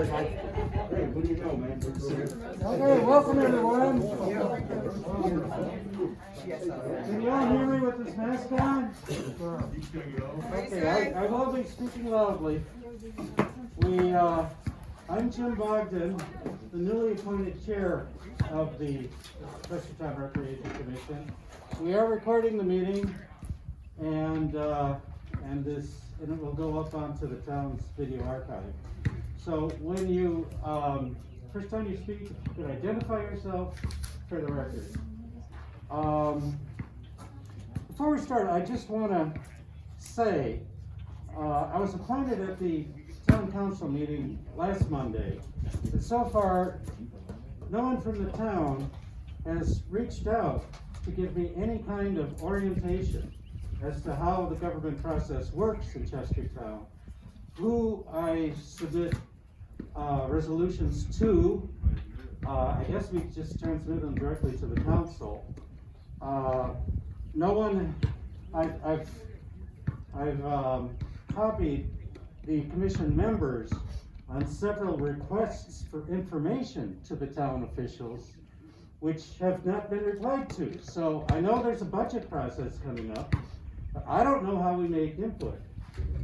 what do you know, man? Okay, welcome everyone. Can you all hear me with this mask on? Okay, I will be speaking loudly. I'm Jim Bogdan, the newly appointed chair of the Chestertown Recreation Commission. We are recording the meeting, and it will go up onto the town's video archive. So when you, first time you speak, you could identify yourself for the record. Before we start, I just want to say, I was appointed at the town council meeting last Monday, and so far, no one from the town has reached out to give me any kind of orientation as to how the government process works in Chestertown, who I submit resolutions to. I guess we just transmit them directly to the council. No one, I've copied the commission members on several requests for information to the town officials, which have not been replied to. So I know there's a budget process coming up, but I don't know how we make input.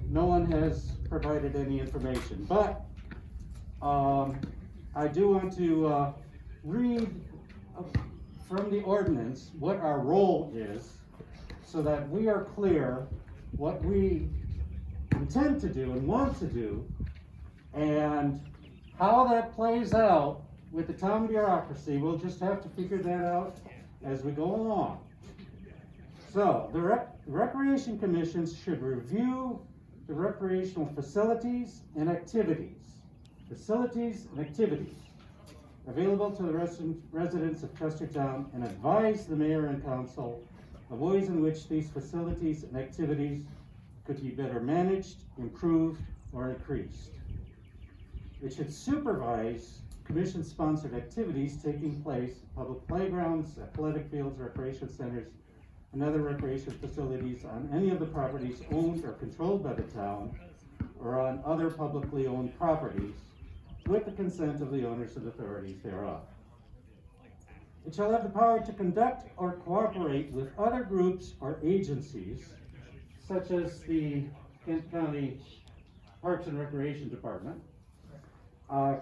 No one has provided any information, but I do want to read from the ordinance what our role is, so that we are clear what we intend to do and want to do, and how that plays out with the town bureaucracy. We'll just have to figure that out as we go along. So the recreation commissions should review the recreational facilities and activities available to the residents of Chestertown, and advise the mayor and council of ways in which these facilities and activities could be better managed, improved, or increased. It should supervise commission-sponsored activities taking place at public playgrounds, athletic fields, recreation centers, and other recreation facilities on any of the properties owned or controlled by the town, or on other publicly owned properties, with the consent of the owners and authorities thereof. It shall have the power to conduct or cooperate with other groups or agencies, such as the Kent County Parks and Recreation Department,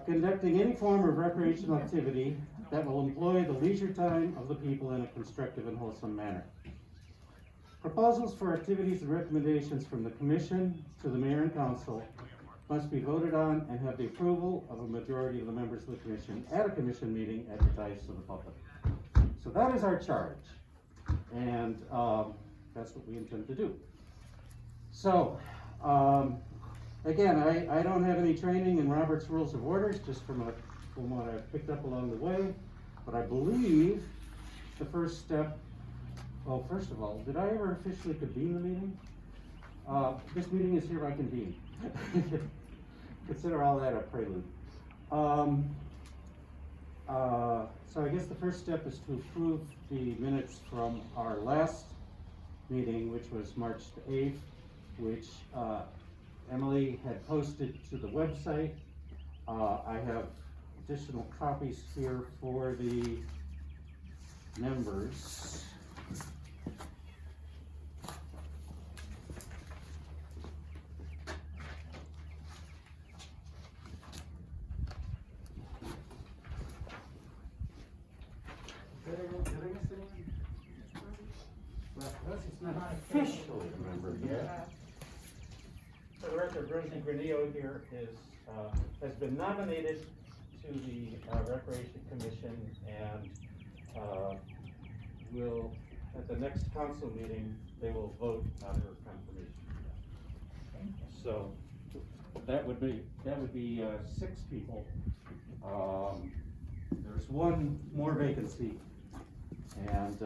conducting any form of recreational activity that will employ the leisure time of the people in a constructive and wholesome manner. Proposals for activities and recommendations from the commission to the mayor and council must be voted on and have the approval of a majority of the members of the commission at a commission meeting advertised to the public. So that is our charge, and that's what we intend to do. So, again, I don't have any training in Robert's Rules of Orders, just from what I've picked up along the way, but I believe the first step, well, first of all, did I ever officially convene the meeting? This meeting is hereby convened. Consider all that a prelude. So I guess the first step is to approve the minutes from our last meeting, which was March 8th, which Emily had posted to the website. I have additional copies here for the members. Not officially a member yet. For the record, Rosie Granillo here has been nominated to the Recreation Commission, and will, at the next council meeting, they will vote on her confirmation. So that would be 6 people. There's one more vacancy, and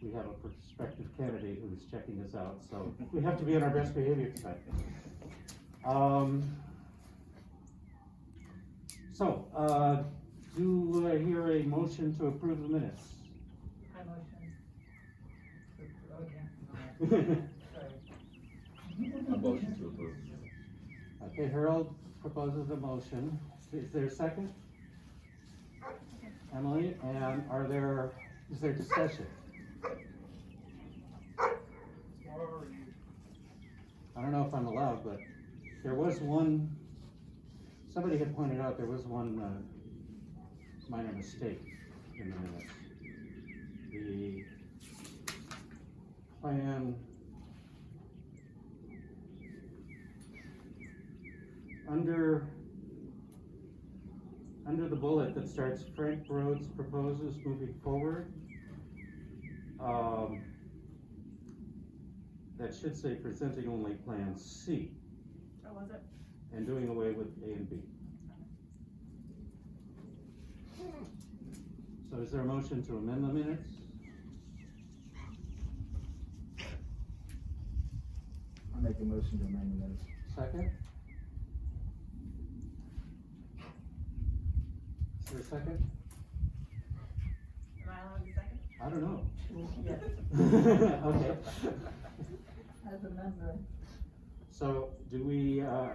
we have a prospective candidate who's checking us out, so we have to be on our best behavior tonight. Do I hear a motion to approve the minutes? I motion. Okay. Sorry. A motion to approve. Okay, Harold proposes a motion. Is there a second? Emily, and is there discussion? I don't know if I'm allowed, but there was one, somebody had pointed out there was one, minor mistake in the minutes. The plan under the bullet that starts Frank Rhodes proposes moving forward, that should say presenting only Plan C Oh, was it? and doing away with A and B. So is there a motion to amend the minutes? I make a motion to amend the minutes. Second? Is there a second? Am I allowed a second? I don't know. Yes. Okay. As a member. So do we, I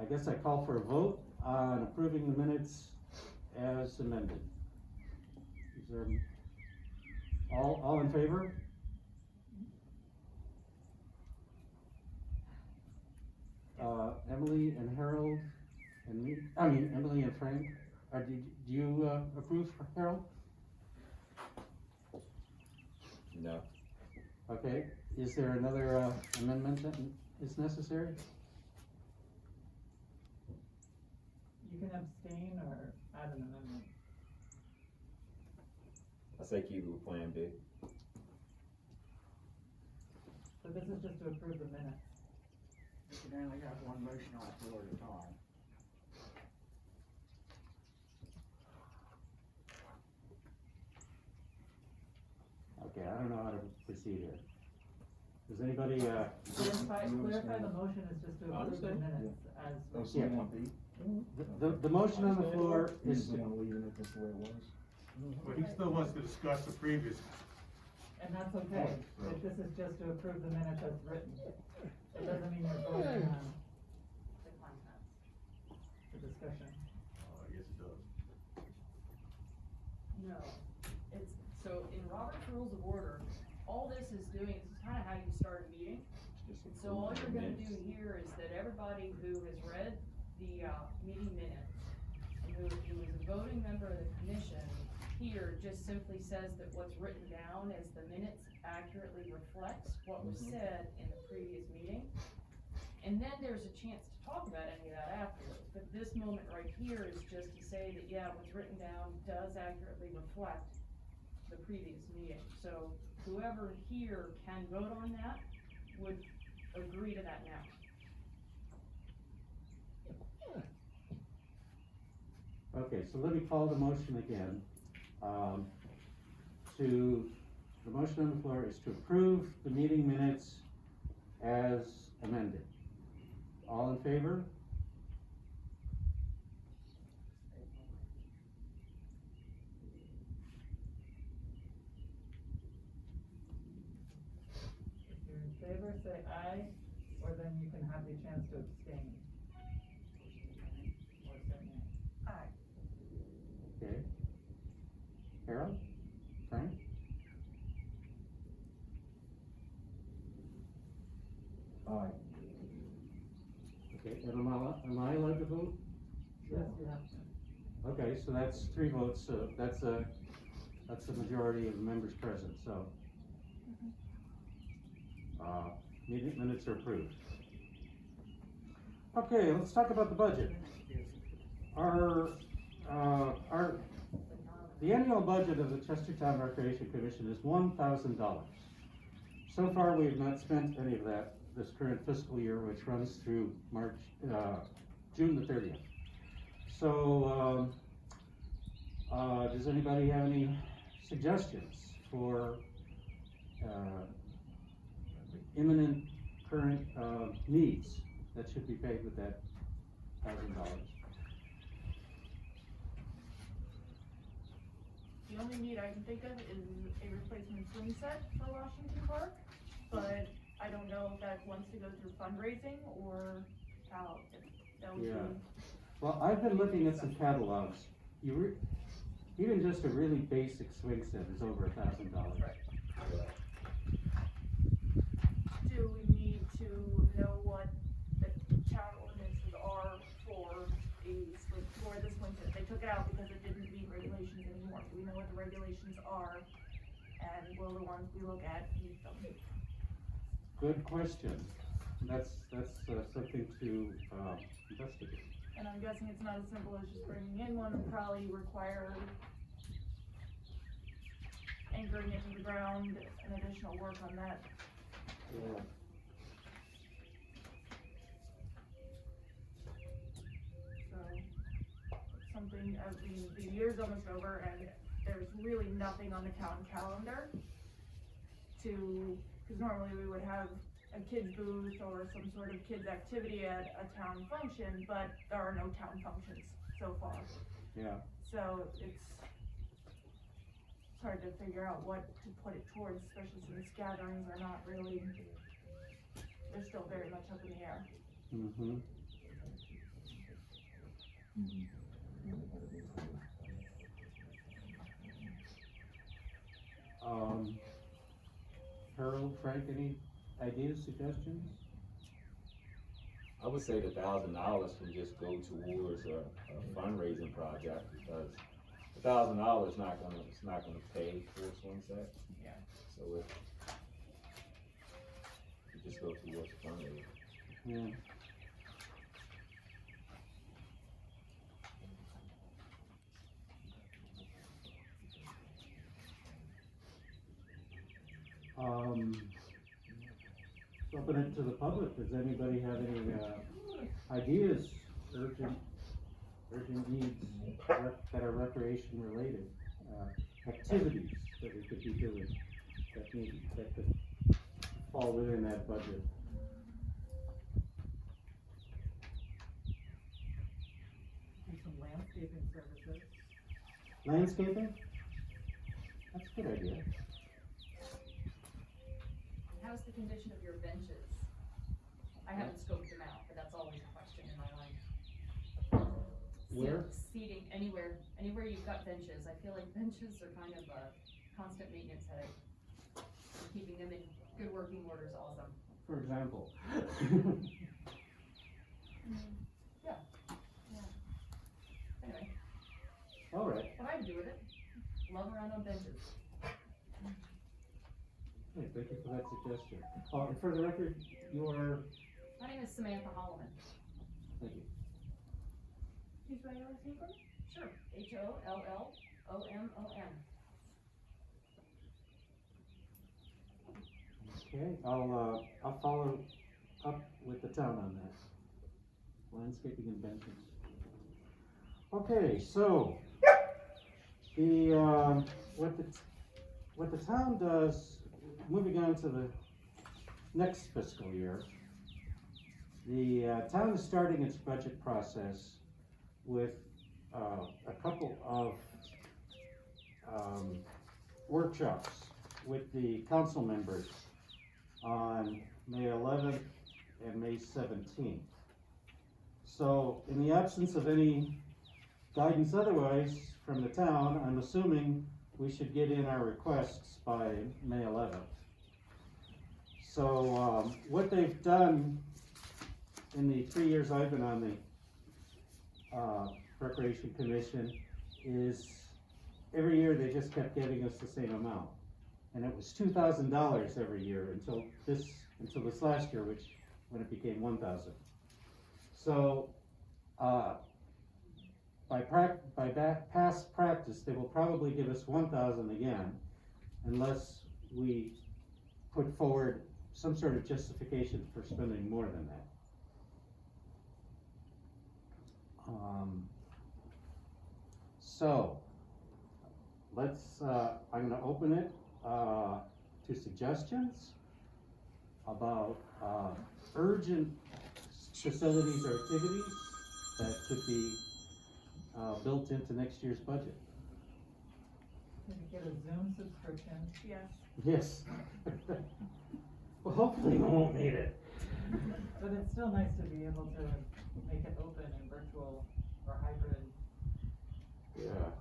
guess I call for a vote on approving the minutes as amended. Is there, all in favor? Emily and Harold and me, Emily and Frank, do you approve, Harold? No. Okay, is there another amendment that is necessary? You can abstain or add an amendment. I say keep it with Plan B. So this is just to approve the minutes. You can only have one motion on the floor at a time. Okay, I don't know how to proceed here. Does anybody, Clarify the motion is just to approve the Understood. minutes as. Yeah. the motion on the floor is, leaving it just the way it was. But he still wants to discuss the previous. And that's okay, if this is just to approve the minutes as written. It doesn't mean you're voting on the contents, the discussion. Yes, it does. No, it's, so in Robert's Rules of Order, all this is doing, this is kinda how you start a meeting. So all you're gonna do here is that everybody who has read the, meeting minutes, and who is a voting member of the commission, here just simply says that what's written down as the minutes accurately reflects what was said in the previous meeting. And then there's a chance to talk about any of that afterwards, but this moment right here is just to say that, yeah, what's written down does accurately reflect the previous meeting. So whoever here can vote on that would agree to that now. okay, so let me call the motion again. The motion on the floor is to approve the meeting minutes as amended. All in favor? If you're in favor, say aye, or then you can have the chance to abstain. Or say nay. Aye. Okay. Harold? Frank? Aye. Okay, and am I allowed to vote? Yes, you have to. Okay, so that's 3 votes, so that's the majority of the members present, so. Meeting minutes are approved. Okay, let's talk about the budget. The annual budget of the Chestertown Recreation Commission is $1,000. So far, we have not spent any of that this current fiscal year, which runs through June the 30th. So, does anybody have any suggestions for imminent current needs that should be paid with that $1,000? The only need I can think of is a replacement swing set for Washington Park, but I don't know if that wants to go through fundraising or how, if that would be. Yeah. Well, I've been looking at some catalogs. Even just a really basic swing set is over $1,000. Do we need to know what the town ordinances are for the swing set? They took it out because it didn't meet regulations anymore. Do we know what the regulations are? And will the ones we look at meet them? Good question. That's something to investigate. And I'm guessing it's not as simple as just bringing in one, it'll probably require anchoring it to the ground and additional work on that. Yeah. So, something, the year's almost over and there's really nothing on the town calendar cause normally we would have a kids booth or some sort of kids activity at a town function, but there are no town functions so far. Yeah. So it's hard to figure out what to put it towards, especially since gatherings are not really, they're still very much up in the air. Mm-hmm. Harold, Frank, any ideas, suggestions? I would say the $1,000 can just go towards a fundraising project, because $1,000 it's not gonna pay for a swing set. Yeah. So it just go towards fundraising. Yeah. Open it to the public. Does anybody have any ideas, urgent needs that are recreation related, activities that we could be doing that could fall within that budget? Do some landscaping services. Landscaping? That's a good idea. How's the condition of your benches? I haven't scoped them out, but that's always a question in my mind. Where? Seating, anywhere you've got benches, I feel like benches are kind of a constant maintenance headache. And keeping them in good working order is awesome. For example. Anyway, All right. what I would do with it, love around on benches. Hey, thank you for that suggestion. And for the record, your, My name is Samantha Holloman. thank you. Please write your last name for me? Sure. HOLLOMON. Okay, I'll follow up with the town on that. Landscaping and benches. Okay, so, what the town does, moving on to the next fiscal year, the town is starting its budget process with a couple of workshops with the council members on May 11th and May 17th. So in the absence of any guidance otherwise from the town, I'm assuming we should get in our requests by May 11th. So what they've done in the 3 years I've been on the Recreation Commission is every year they just kept giving us the same amount. And it was $2,000 every year until this last year, when it became $1,000. So, by past practice, they will probably give us $1,000 again, unless we put forward some sort of justification for spending more than that. So, I'm gonna open it to suggestions about urgent facilities or activities that could be built into next year's budget. Can you get a Zoom subscription? Yes. Yes. Well, hopefully we won't need it. But it's still nice to be able to make it open and virtual or hybrid. Yeah.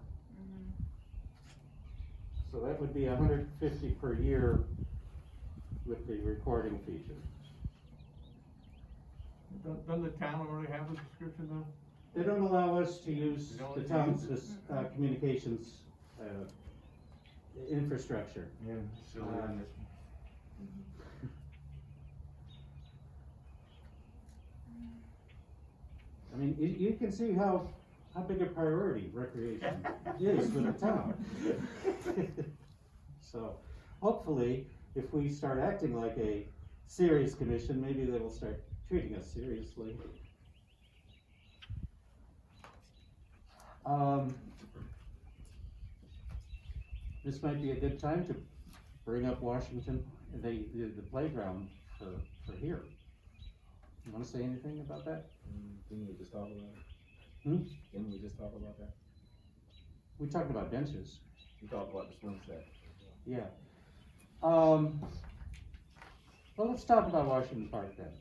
So that would be $150 per year with the recording feature. Doesn't the town already have a subscription though? They don't allow us to use They don't the use town's, it? communications, infrastructure. Yeah. Silly. I mean, you can see how big a priority recreation is with the town. So, hopefully, if we start acting like a serious commission, maybe they will start treating us seriously. This might be a good time to bring up Washington, the playground for here. You wanna say anything about that? Didn't we just talk about it? Hmm? Didn't we just talk about that? We talked about benches. We talked about the swing set. Yeah. Well, let's talk about Washington Park then.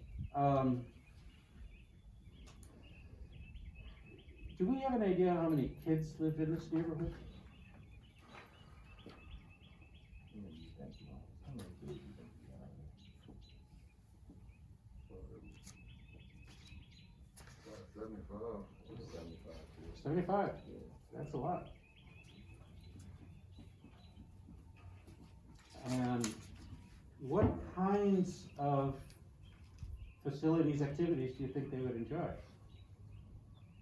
Do we have an idea how many kids live in this neighborhood? How many do you think you want? How many kids do you think you got? 75. 75 kids. 75, Yeah. that's a lot. And what kinds of facilities, activities do you think they would enjoy?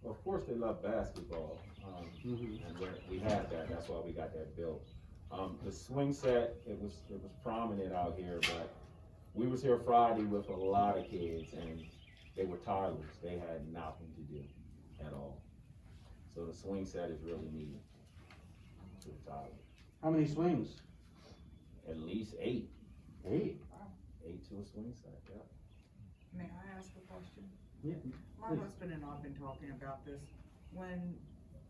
Well, of course, they love basketball, Mhm. and we had that, that's why we got that built. The swing set, it was prominent out here, but we was here Friday with a lot of kids, and they were toddlers, they had nothing to do at all. So the swing set is really needed to the toddlers. How many swings? At least 8 8. to a swing set, yeah. May I ask a question? Yeah. My Please. husband and I have been talking about this, and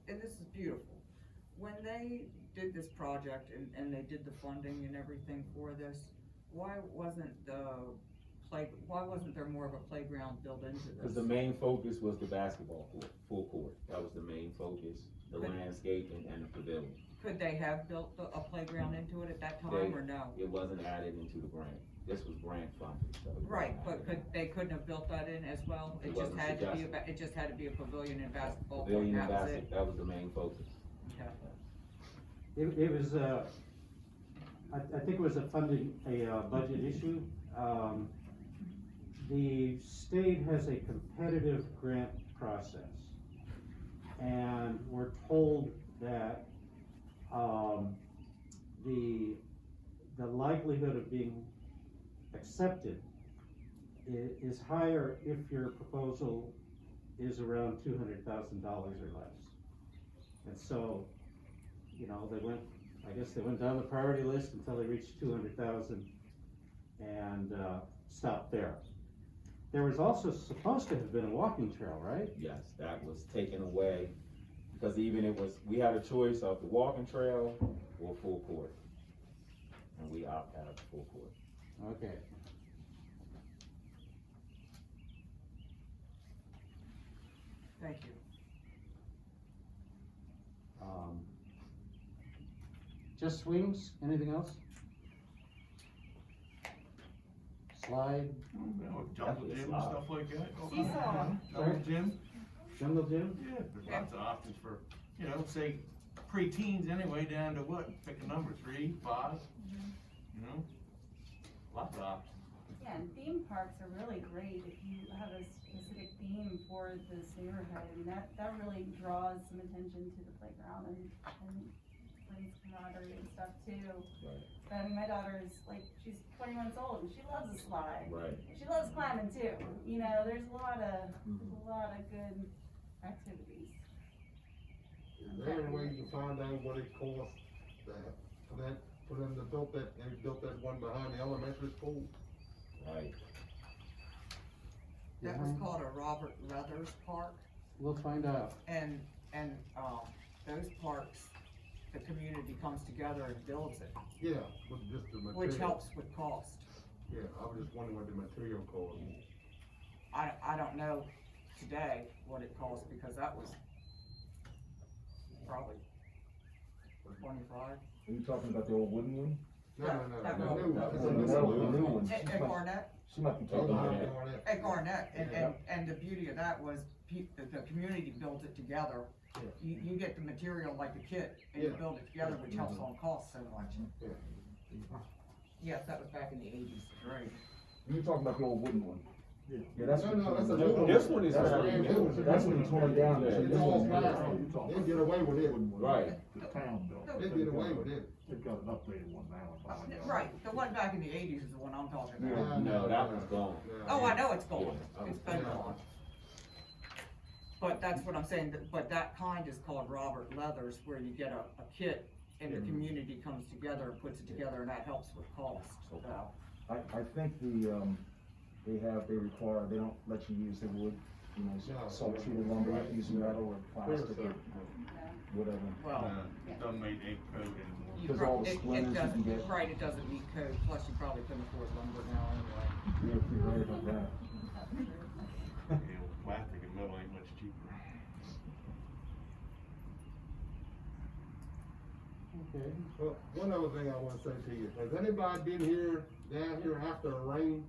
this is beautiful. When they did this project and they did the funding and everything for this, why wasn't there more of a playground built into this? Because the main focus was the basketball court, full court, that was the main focus, the But- landscaping and the pavilion. Could they have built a playground into it at that time, They- or no? It wasn't added into the grant, this was grant funded, so. it wasn't Right, but added. they couldn't have built that in as well? It It just wasn't had to be, suggested. it just had to be a pavilion and basketball court, Pavilion and that was basket, it? that was the main focus. Okay. It was, I think it was a budget issue. The state has a competitive grant process. And we're told that, the likelihood of being accepted is higher if your proposal is around $200,000 or less. And so, you know, they went down the priority list until they reached 200,000 and, stopped there. There was also supposed to have been a walking trail, right? Yes, that was taken away, because we had a choice of the walking trail or full court. And we opted out of the full court. Okay. Thank you. Just swings, anything else? Slide, Jungle Definitely a gym and slide. stuff like that. Seesaw. Jungle gym, jungle gym? yeah, there's lots of options for, say pre-teens anyway, down to what, pick a number, 3, 5, lots of options. Yeah, and theme parks are really great if you have a specific theme for this neighborhood, and that really draws some attention to the playground and brings camaraderie and stuff too. Right. But I mean, my daughter is like, she's 20 months old and she loves a slide. Right. She loves climbing too, there's a lot of good activities. Is there any way you can find out what it costs for them to build that, they built that one behind the elementary school? Right. That was called a Robert Leathers Park, We'll find out. and, those parks, the community comes together and builds it, Yeah, with just the material. which helps with cost. Yeah, I was just wondering what the material cost. I don't know today what it costs, because that was probably 25. Are you talking about the old wooden one? No, That the road. new That one. was It's a the new new one. one. At Garnett, She might be Oh, talking about yeah, that. Garnett. at Garnett, Yeah. and the beauty of that was the community built it together. Yeah. You get the material like the kit, and you Yeah. build it together, which helps on cost so much. Yeah. Yes, that was back in the 80s, right? You talking about the old wooden one? Yeah, that's. No, that's a what- new one. This one is That's brand what- new. That's when he tore it down. Yeah. This It's all one's plastic. brand They get away with it. Right. The town built. They get away with it. They've got an updated one now. Right, the one back in the 80s is the one I'm talking about. Yeah. No, that one's gone. Oh, I know it's gone, Yeah. it's been Yeah. gone. But that's what I'm saying, but that kind is called Robert Leathers, where you get a kit and the Yeah. community comes together and puts it together, and that helps with cost, so. I think they require, they don't let you use the wood, you know, No. salt treated lumber, you can use metal or plastic or whatever. Well, Don't make a code anymore. you Because all the it splinters you can doesn't, get. right, it doesn't meet code, plus you probably couldn't afford lumber now anyway. You're right about that. You know, plastic and metal ain't much cheaper. Okay. Well, one other thing I wanna say to you, has anybody been here, down here after a rain?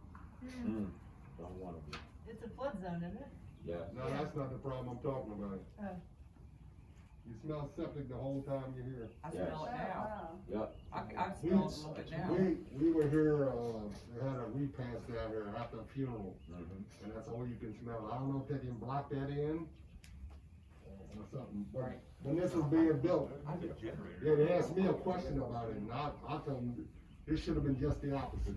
Don't wanna be. It's a flood zone, isn't it? Yeah. No, that's not the problem I'm talking about. Oh. You smell septic the whole time you're here. I Yes. smell it now, Yep. I smell it a We- little bit now. We were here, we had a repast down here after a funeral, Mhm. and that's all you can smell. I don't know if they can block that in or something, but Right. when this was being built, I have a generator. yeah, they asked me a question about it, and I told them, this should have been just the opposite.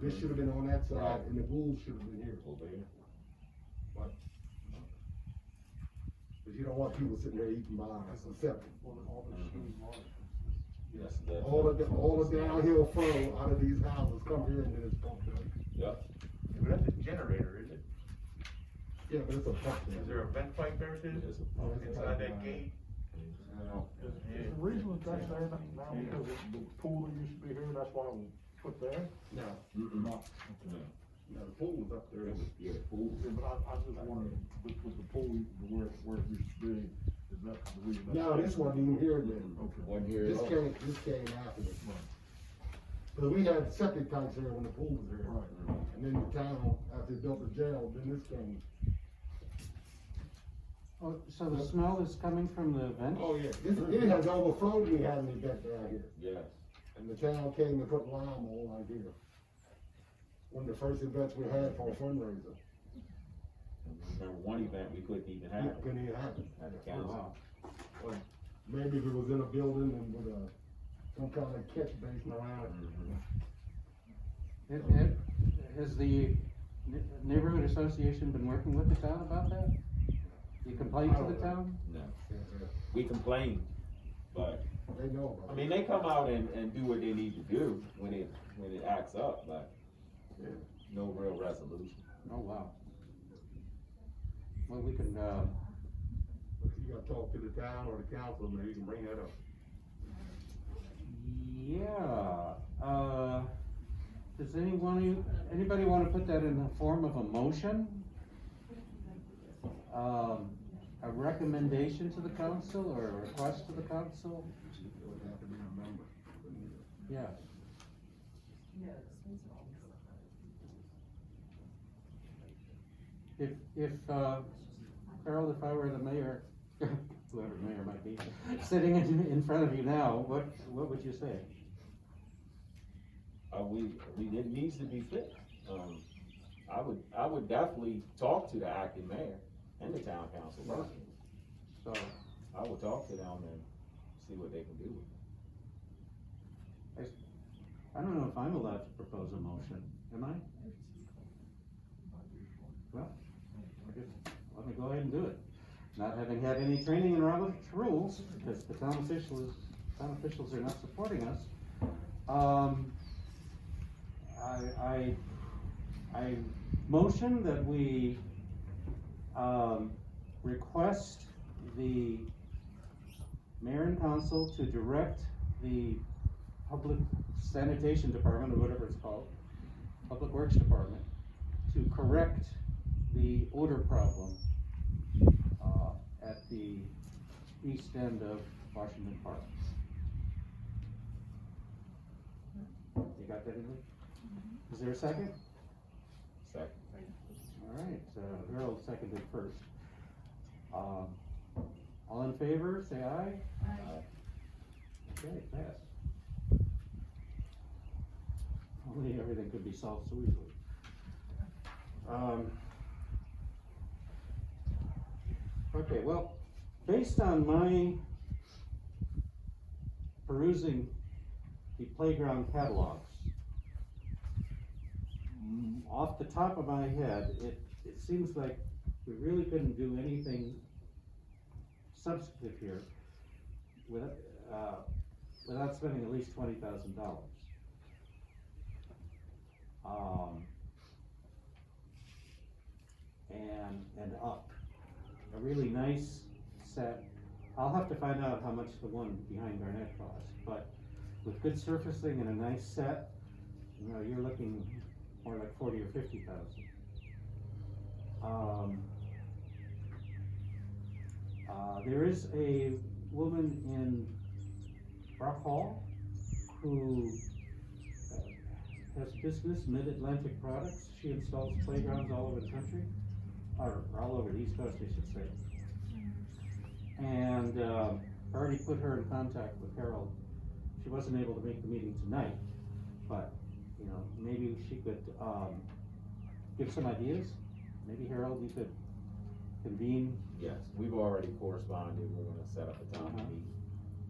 This should have been on that side, Right. and the bulls should have been here. Over here. But you don't want people sitting there eating by a septic. Yes, that. All the downhill flow out of these houses come here and then it's pumped out. Yep. But that's a generator, is it? Yeah, but it's a pump Is there a vent pipe there too? There's a pump. Inside that gate? Is the reason that that's there now because the pool that used to be here, that's why it was put there? No, Mm-mm. Not, no, the pool was up there. It was, yeah, pool. yeah, but I just wondered, with the pool, where it used to be, is that the reason? that's No, there? this wasn't even here then. Okay. One here. This came after this. But we had septic tanks here when the pool was here. Right. And then the town, after they built the jail, then this came. Oh, so the smell is coming from the vent? Oh, yeah, it has overflowed, we had an event down here. Yes. And the town came and put lime all out here. One of the first events we had for a fundraiser. Remember one event we couldn't even Yeah, have couldn't even happen. at the council. Well, maybe if it was in a building and with some kind of catch basin around it. Mhm. Has the neighborhood association been working with the town about that? You complained to the town? No, Yeah, we complained, but, they know about it. I mean, they come out and do what they need to do when it acts up, but no real resolution. Oh, wow. Well, we can, But you gotta talk to the town or the council, maybe you can bring that up. yeah, does anybody wanna put that in the form of a motion? A recommendation to the council or a request to the council? It would have to be a member. Yeah. If, Carol, if I were the mayor, whoever the mayor might be, sitting in front of you now, what would you say? It needs to be fixed. I would definitely talk to the acting mayor and the town council person. So, I would talk to them and see what they can do. I don't know if I'm allowed to propose a motion, am I? Well, I guess, let me go ahead and do it. Not having had any training in Robert's rules, because the town officials are not supporting us. I motion that we, request the mayor and council to direct the public sanitation department, or whatever it's called, Public Works Department to correct the odor problem, at the east end of Washington Park. You got that, Emily? Is there a second? Second. All right, Harold seconded first. All in favor, say aye. Okay, pass. Only everything could be solved so easily. Okay, well, based on my perusing the playground catalogs, off the top of my head, it seems like we really couldn't do anything substantive here without spending at least $20,000. And up. A really nice set. I'll have to find out how much the one behind Garnett costs, but with good surfacing and a nice set, you know, you're looking more like 40 or 50,000. There is a woman in Brock Hall who has a business, Mid-Atlantic Products. She installs playgrounds all over the country, or all over the East Coast, I should say. And I already put her in contact with Harold. She wasn't able to make the meeting tonight, but you know, maybe she could give some ideas. Maybe Harold, you could convene. Yes, we've already corresponded, we're gonna set up a time to meet.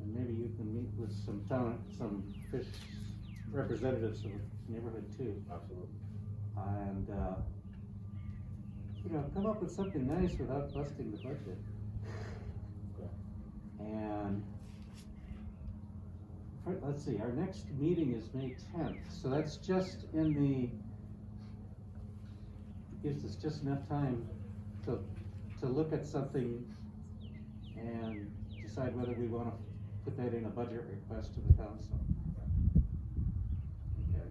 And maybe you can meet with some fish representatives of the neighborhood too. Absolutely. And, you know, come up with something nice without busting the budget. Okay. And, let's see, our next meeting is May 10th, so that's just in the, gives us just enough time to look at something and decide whether we wanna put that in a budget request to the council. Okay.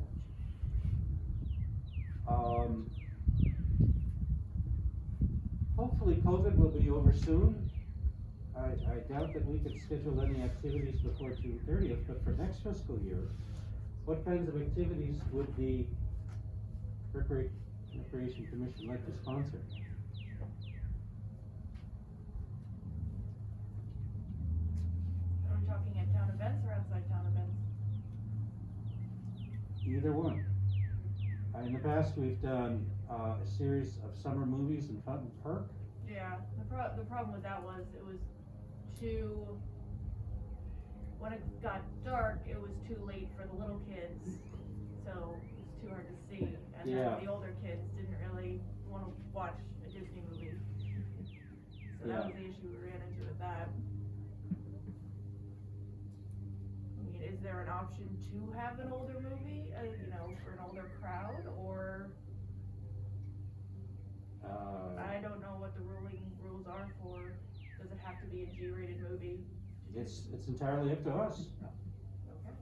Hopefully COVID will be over soon. I doubt that we can schedule any activities before June 30th, but for next fiscal year, what kinds of activities would the Recreation Commission like to sponsor? Are we talking at town events or outside town events? Either one. In the past, we've done a series of summer movies in Fountain Park. Yeah, the problem with that was, it was when it got dark, it was too late for the little kids, so it was too hard to see. And Yeah. then the older kids didn't really wanna watch a Disney movie. So Yeah. that was the issue we ran into with that. I mean, is there an option to have an older movie, you know, for an older crowd, or? I don't know what the rules are for, does it have to be a G-rated movie? It's entirely up to us. Okay.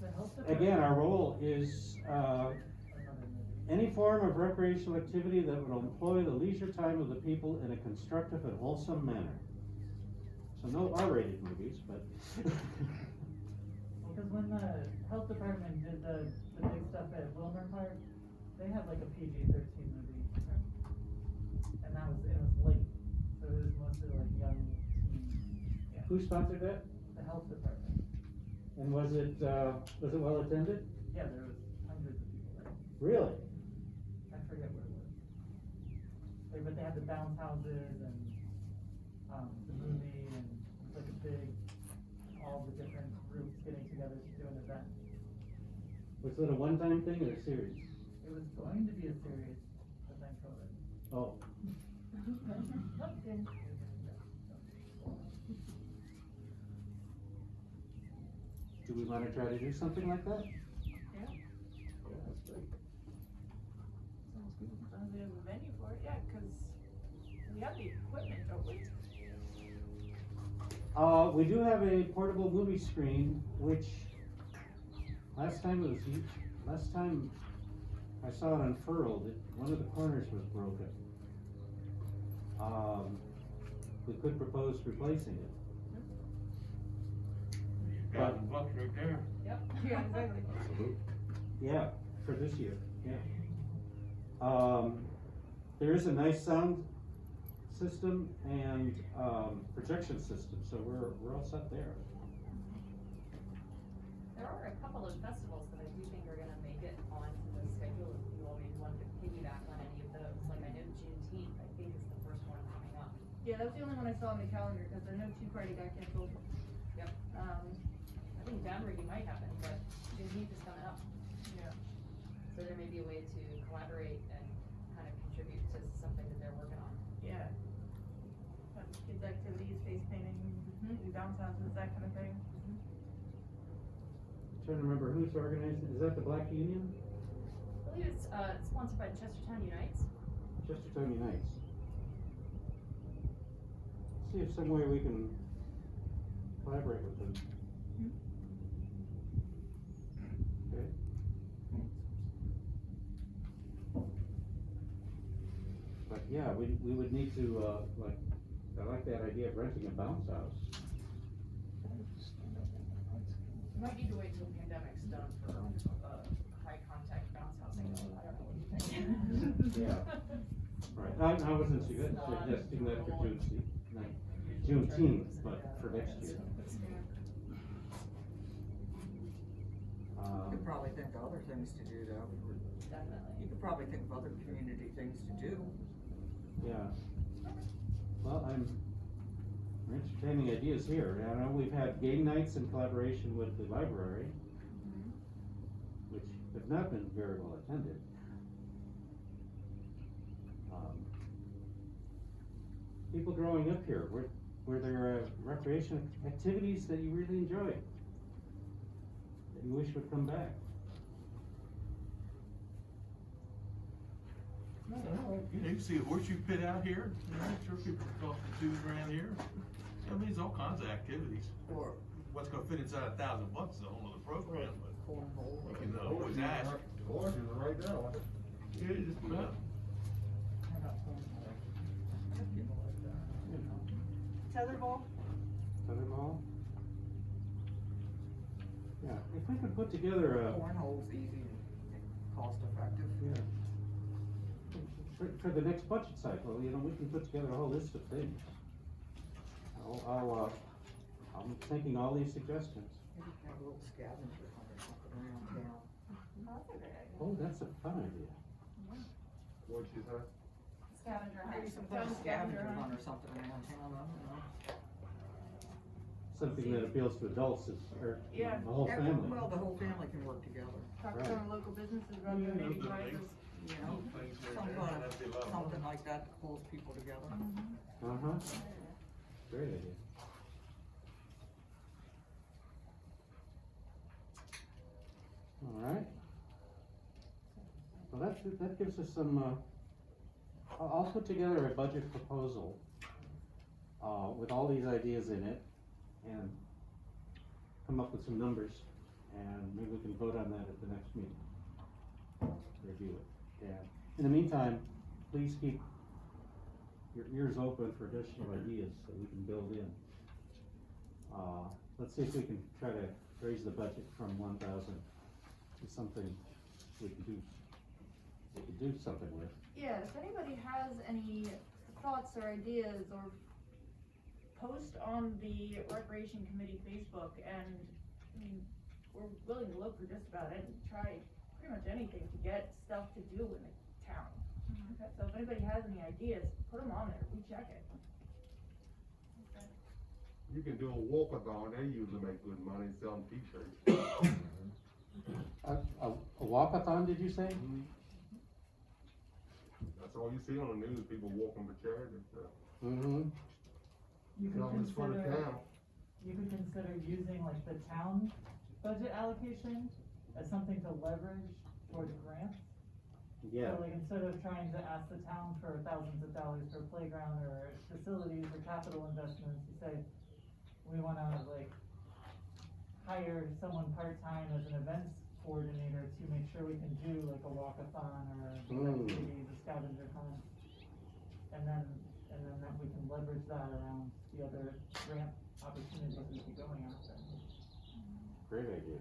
The health Again, department- our role is, Another movie. any form of recreational activity that will employ the leisure time of the people in a constructive and wholesome manner. So no R-rated movies, but. Because when the health department did the big stuff at Wilmer Park, they had like a PG-13 movie. And it was late, so it was mostly like young teens. Yeah. Who sponsored that? The health department. And was it well attended? Yeah, there was hundreds of people there. Really? I forget what it was. But they had the bounce houses and, the movie and it was like a big, all the different groups getting together to do an event. Was it a one-time thing or a series? It was going to be a series, but then COVID. Oh, do we wanna try to do something like that? Yeah. Yeah, that's great. Sounds good. As long as we have a venue for it, yeah, cause we have the equipment, don't we? We do have a portable movie screen, which last time I saw it unfurled, one of the corners was broken. We could propose replacing it. $1,000 right there. Yep. Yeah, exactly. Yeah, for this year, yeah. There is a nice sound system and, projection system, so we're all set there. There are a couple of festivals that I do think are gonna make it onto the schedule, if you all maybe wanted to piggyback on any of those, like I know Juneteenth, I think is the first one coming up. Yeah, that's the only one I saw on the calendar, cause I know Tea Party got canceled. Yep. I think Danbury might happen, but Juneteenth is coming up. Yeah. So there may be a way to collaborate and kind of contribute to something that they're working on. Yeah. Kids' activities, face painting, do bounce houses, that kind of thing. Trying to remember who's organizing, is that the Black Union? I believe it's, sponsored by Chestertown Unites. Chestertown Unites. See if some way we can collaborate with them. Okay. But yeah, we would need to, like, I like that idea of renting a bounce house. You might need to wait till the pandemic's done for, high contact bounce housing, I don't know what you think. Yeah. Right, I wasn't suggesting that for Juneteenth, but for next year. You could probably think of other things to do though. Definitely. You could probably think of other community things to do. Yeah. Well, we're entertaining ideas here. I know we've had game nights in collaboration with the library, which have not been very well attended. People growing up here, were there recreation activities that you really enjoyed? That you wish would come back? You know, you see a horseshoe pit out here, you know, I'm sure people are costing $2,000 here. I mean, there's all kinds of activities. Or What's gonna fit inside $1,000 is a whole other program, but cornhole. we can always ask. Horses are right now. Yeah, just about. I got phone calls. People like that, you know. Tetherball? Tetherball? Yeah, if we could put together a, Cornhole's easy, cost effective. yeah. For the next budget cycle, you know, we can put together a whole list of things. I'm taking all these suggestions. Maybe have a little scavenger hunt or something around town. That's a great idea. Oh, that's a fun idea. What'd you say? Scavenger hunt. Maybe some kind of scavenger hunt or something around town, I don't know. Something that appeals to adults or Yeah. the whole family. Well, the whole family can work together, Talk Right. to our local businesses about Yeah, donating those are prizes. things. you know? Things Some like that, kind of, that'd be a lot of something fun. like that that pulls people together. Uh-huh. Great idea. All right. Well, that gives us some, I'll put together a budget proposal, with all these ideas in it, and come up with some numbers, and maybe we can vote on that at the next meeting. Review it, yeah. In the meantime, please keep your ears open for additional ideas that we can build in. Let's see if we can try to raise the budget from 1,000 to something we can do something with. Yeah, if anybody has any thoughts or ideas, or post on the Recreation Committee Facebook, and, I mean, we're willing to look for just about it and try pretty much anything to get stuff to do in the town. Okay, so if anybody has any ideas, put them on there, we check it. You can do a walkathon, they usually make good money selling t-shirts. A walkathon, did you say? That's all you see on the news, people walking for charity and stuff. Mm-hmm. You could It's for the consider, town. you could consider using like the town budget allocation as something to leverage towards grants. Yeah, So like instead of trying to ask the town for thousands of dollars for playground or facilities or capital investments, you say, we wanna like hire someone part-time as an events coordinator to make sure we can do like a walkathon or Mm. the scavenger hunt. And then that we can leverage that around the other grant opportunities we could be going after. Great idea.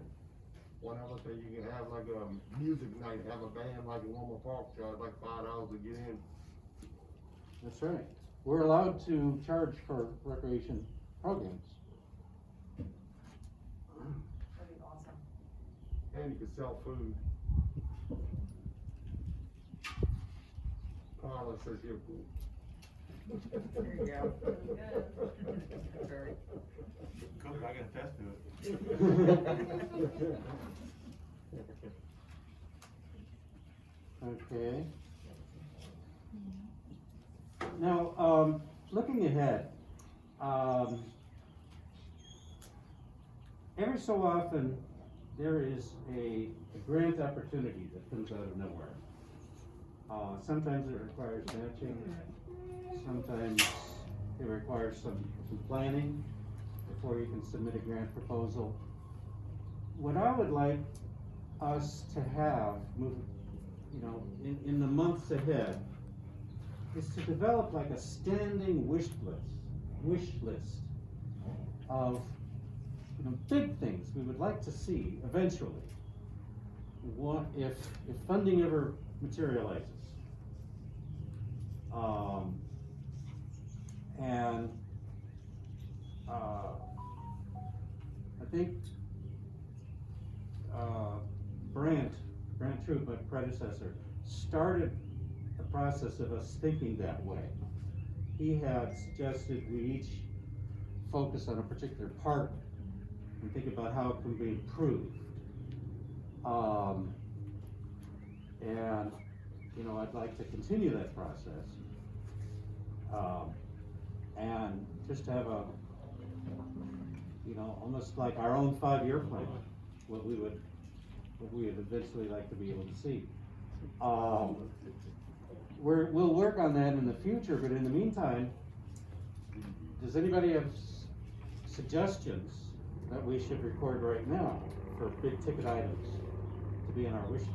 One other thing, you can have like a music night, have a band like in Wilmer Park, charge like $5 to get in. That's right. We're allowed to charge for recreation programs. That'd be awesome. And you can sell food. Parlor says you're food. There you go. Really good. Very. Cook, I can attest to it. Okay. Now, looking ahead, every so often, there is a grant opportunity that comes out of nowhere. Sometimes it requires matching, sometimes it requires some planning before you can submit a grant proposal. What I would like us to have, in the months ahead, is to develop like a standing wish list of, big things we would like to see eventually. What if funding ever materializes? And I think Brant Troop, my predecessor, started the process of us thinking that way. He had suggested we each focus on a particular part and think about how it can be improved. And I'd like to continue that process. And just have a, almost like our own 5-year plan, what we would eventually like to be able to see. We'll work on that in the future, but in the meantime, does anybody have suggestions that we should record right now for big ticket items to be on our wish list?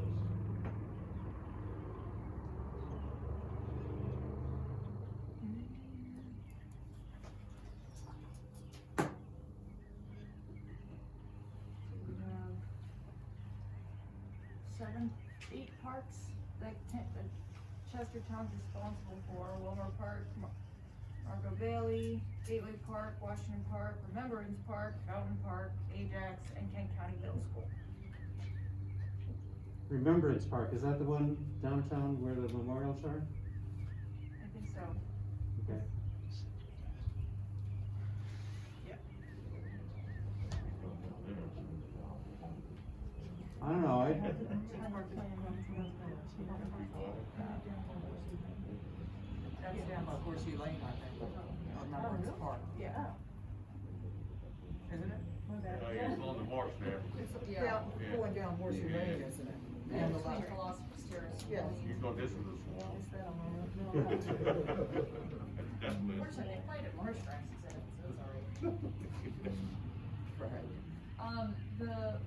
We have 7, 8 parks that Chestertown's responsible for: Wilmer Park, Margot Bailey, Gateway Park, Washington Park, Remembrance Park, Fountain Park, Ajax, and Kent County Middle School. Remembrance Park, is that the one downtown where the memorials are? I think so. Okay. I don't know, That's down by Horsey Lane, I think, or Remembrance Park, Yeah. isn't it? It's on the marsh there. It's Yeah. down, going down Horsey Yeah. Lane, isn't it? Yeah, On the between left. Philosopher's Terrace. Yes. You thought this was a swamp. That's Unfortunately, they played at Marsh Grass, so it's alright. Right. The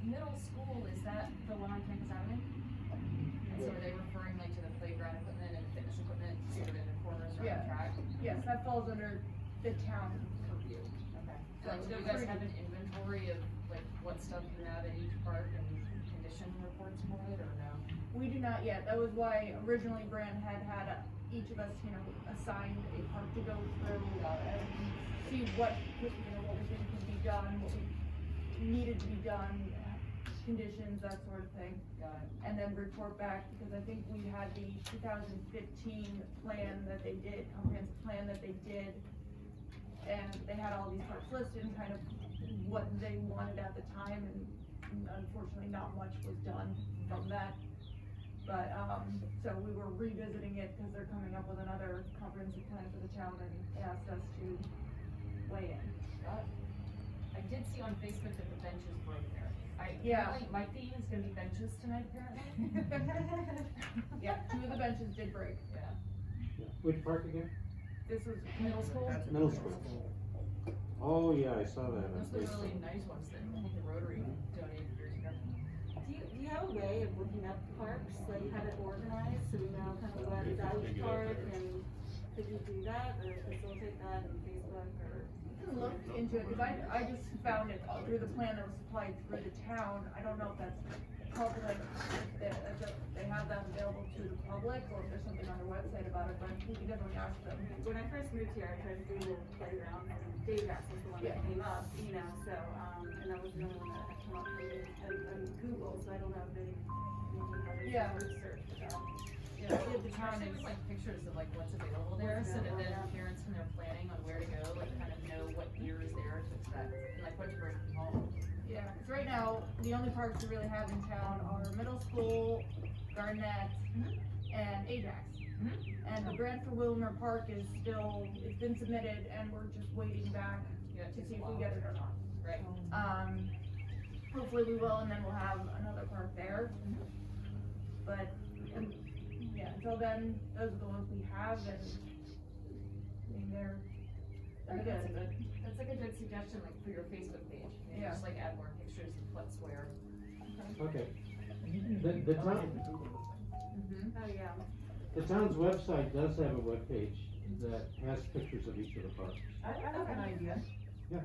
middle school, is that the one on Campus Avenue? And so are they referring like to the playground equipment and fitness equipment, sort of in the corners or on Yeah. the track? Yes, that falls under the town purview. Okay. So like, do you guys have an inventory of like what stuff you have at each park and condition reports for it, or no? We do not yet. That was why originally Brand had each of us, assigned a park to go through and see what we think could be done, what we needed to be done, conditions, that sort of thing. Got it. And then report back, because I think we had the 2015 plan that they did, comprehensive plan that they did. And they had all these parks listed and kind of what they wanted at the time, and unfortunately not much was done from that. But, so we were revisiting it because they're coming up with another comprehensive plan for the town, and they asked us to weigh in. Got it. I did see on Facebook that the benches broke there. Yeah. Apparently my theme is gonna be benches tonight, apparently. Yeah, 2 of the benches did break. Yeah. Which park again? This was Middle school? That's a Middle school. Oh, yeah, I saw that on Those are the really Facebook. nice ones that I think the Rotary donated years ago. way of looking up parks, like have it organized, so we know kind of what is out each park, and could you do that, or facilitate that on Facebook, or? Look into it, cause I just found it through the plan that was supplied through the town, I don't know if that's public, if they have that available to the public, or if there's something on their website about it, but we can definitely ask them. When I first moved here, I tried to Google playground, and Ajax was the one that came up, you know, so, and that was the only one that had come up on Google, so I don't know if they, maybe Yeah. have research for that. Yeah, the town Especially is, with like pictures of like what's available there, so that then parents when they're planning on where to go, like kind of know what gear is there to expect, and like what to bring from home. yeah, cause right now, the only parks we really have in town are middle school, Garnett, and Ajax. And the grant for Wilmer Park is still, it's been submitted, and we're just waiting back Yeah, it to takes see a if we while. get it or not. Right. Hopefully we will, and then we'll have another park there. But, yeah, until then, those are the ones we have, and, I mean, they're That's a good. that's like a good suggestion, like for your Facebook page, maybe Yeah. just like add more pictures of what's where. Okay. The town, Oh, yeah. the town's website does have a webpage that has pictures of each of the parks. I have an idea. Yeah.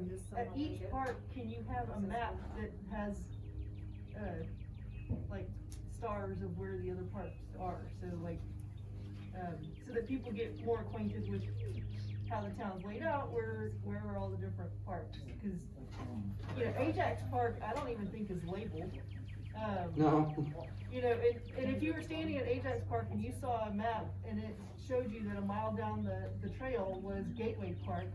Just At someone each like it. park, can you have a map that has, like, stars of where the other parks are, so like, so that people get more acquainted with how the town's laid out, where are all the different parks, cause, you know, Ajax Park, I don't even think is labeled. No, You know, and if you were standing at Ajax Park and you saw a map and it showed you that a mile down the trail was Gateway Park,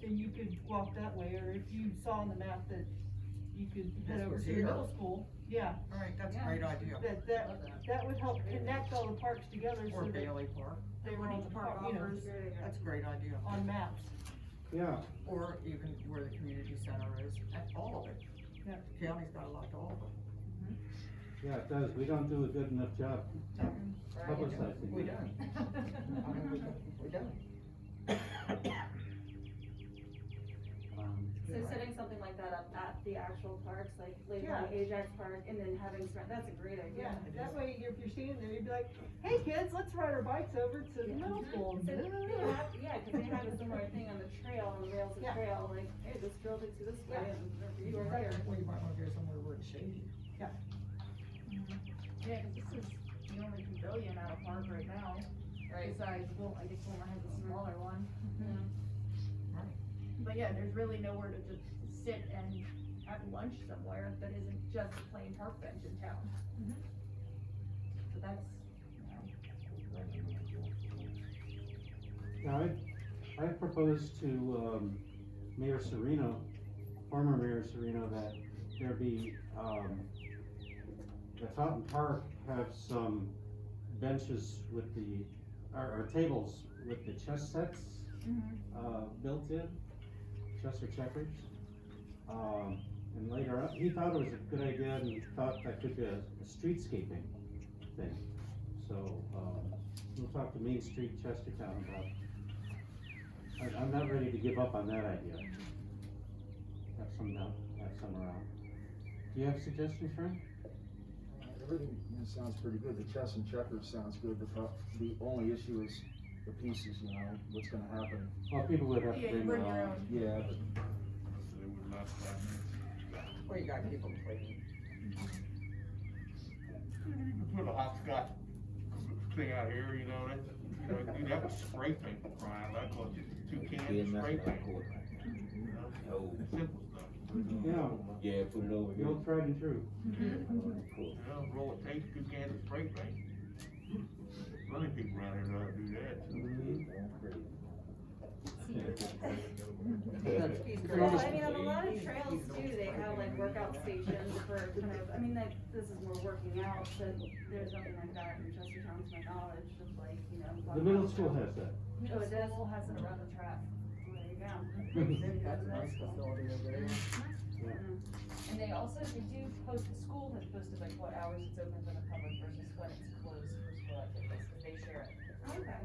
then you could walk that way, or if you saw on the map that you could head This over was to the here. middle school, yeah. Alright, that's a Yeah. great idea. That would help connect all the parks together so Or that Bailey Park, they were What all, each park you know, offers. that's a great idea. on maps. yeah, Or even where the community center is, and all of it. Yeah. County's got a lot to offer. yeah, it does. We don't do a good enough job publicizing. We that. don't. We don't. So setting something like that up at the actual parks, like labeling Ajax Park, and then having, that's a great idea. Yeah, that way, if you're standing there, you'd be like, hey kids, let's ride our bikes over to the middle school. So they have, yeah, cause they have a similar thing on the trail, on the rails of Yeah. trail, like, hey, this trail takes you this way, Yeah. and you are there. Well, you might wanna go somewhere where it's shady. Yeah, cause this is the only pavilion at a park right now, Right. besides, well, I guess Wilmer has a smaller one. Right. But yeah, there's really nowhere to just sit and have lunch somewhere that isn't just a plain park bench in town. So that's, you know. Now, I proposed to, Mayor Serino, former Mayor Serino, that there be, that Fountain Park have some benches with the, or tables with the chess sets, built in, chess or checkers. And later on, he thought it was a good idea and he thought that could be a streetscaping thing. So, we'll talk to Main Street Chestertown about, I'm not ready to give up on that idea. Have some now, have some around. Do you have suggestions, Frank? Everything, sounds pretty good, the chess and checkers sounds good, the only issue is the pieces, you know, what's gonna happen. Well, people would have to Yeah, you bring bring their your own. own. Yeah, but They would not stop me. Well, you gotta keep them clean. You can put a hopscotch thing out here, you know, you'd have to spray paint the front, that costs you 2 cans of spray paint. You know, simple stuff. Yeah, Yeah, put it over the here. old tried and true. You know, roll of tape, 2 cans of spray paint. Plenty of people around here know how to do that, so. Well, I mean, on a lot of trails too, they have like workout stations for kind of, I mean, like, this is more working out, but there's nothing like that in Chestertown to my knowledge, of like, you know. The middle school has that. Oh, it does? School has it around the track. There you go. That's a nice facility over there. And they also, they do post, the school has posted like what hours it's open for the public versus when it's closed for school activities, cause they share it. Okay.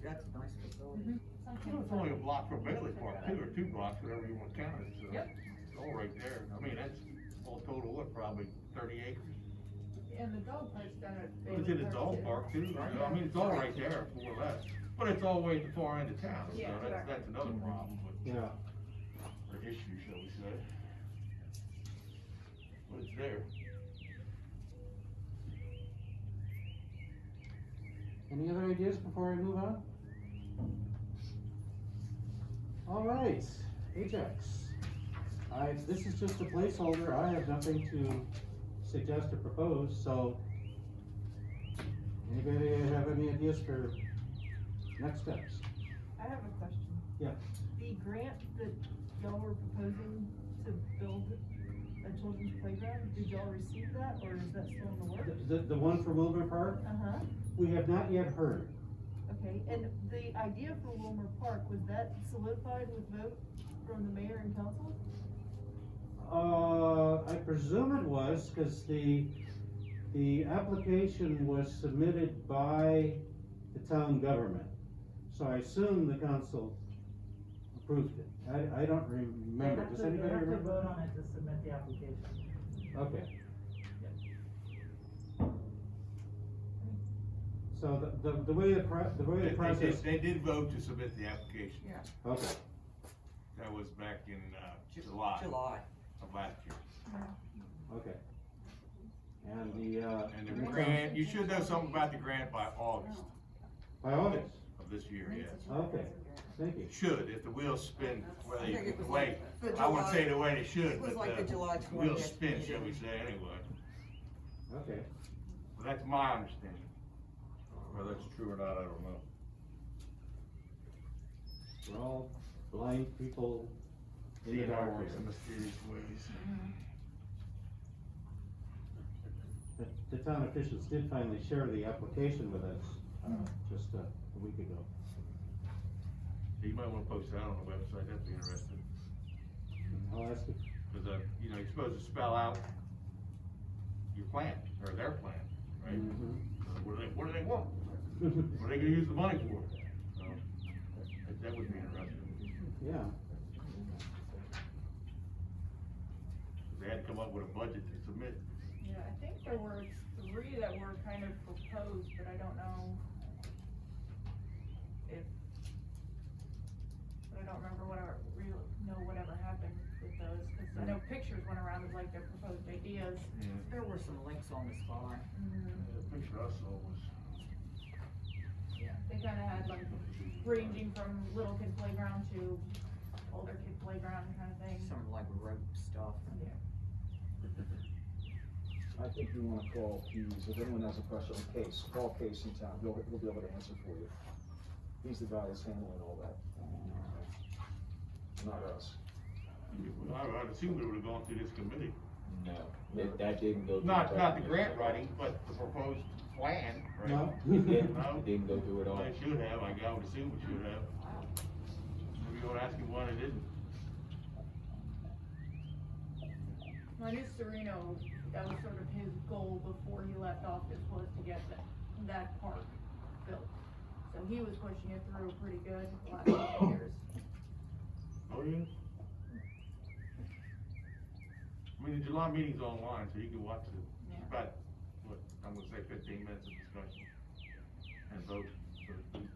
That's a nice facility. Well, it's only a block from Bailey Park too, or 2 blocks, whatever you wanna count it, so. Yep. It's all right there, I mean, that's all total, what, probably 30 acres? And the dog park's down at It's Bailey in the dog park too, you know, I mean, it's all right there, more or less, but it's all the way at the far end of town, so Yeah, that's another problem, but, Yeah, or issue, shall we say. But it's there. any other ideas before I move on? All right, Ajax. This is just a placeholder, I have nothing to suggest or propose, so anybody have any ideas for next steps? I have a question. Yeah. The grant that y'all were proposing to build a children's playground, did y'all receive that, or is that still in the works? The one for Wilbur Park, Uh-huh, we have not yet heard. okay, and the idea for Wilmer Park, was that solidified with vote from the mayor and council? I presume it was, cause the application was submitted by the town government. So I assume the council approved it. I don't remember, does anybody They have to remember? vote on it to submit the application. Okay. So the way the process, They did vote to submit the application. Yeah, okay, That was back in, July July. of last year. okay. And the And the grant, you should know something about the grant by August by August, of this year, yes. okay, thank you. Should, if the wheels spin, well, I think it was the way, like the I wouldn't say July- the way they should, it was but like the July the wheels 20th spin, shall we meeting. say, anyway. Okay, But that's my understanding. Whether it's true or not, I don't know. we're all blind people in the Seeing our dark. ways and mysterious ways. The town officials did finally share the application with us, just a week ago. You might wanna post that on the website, that'd be interesting. I'll ask you. Cause, you know, you're supposed to spell out your plan, or their plan, right? What do they want? What are they gonna use the money for? So, that would be interesting. Yeah, They had to come up with a budget to submit. Yeah, I think there were 3 that were kind of proposed, but I don't know if, but I don't remember whatever happened with those, cause I know pictures went around of like their proposed ideas. There were some links on the spine. The picture I saw was, Yeah, they kinda had like ranging from little kid playground to older kid playground kind of thing. Some like rope stuff. Yeah. I think you wanna call Keys, if anyone has a question on Case, call Case in town, he'll be able to answer for you. He's the guy that's handling all that. Not us. I'd assume it would've gone through this committee. No, that didn't go. through Not the government. grant writing, but the proposed plan, right? no? It didn't, No? it didn't go through it all. Well, it should have, I would assume it should have. Maybe you wanna ask him why it didn't. I knew Sereno, that was sort of his goal before he left office, was to get that park built. So he was pushing it through pretty good the last couple of years. Oh, yeah? I mean, the July meeting's online, so you can watch it. Yeah. About, what, I'm gonna say 15 minutes of discussion and vote, so to speak,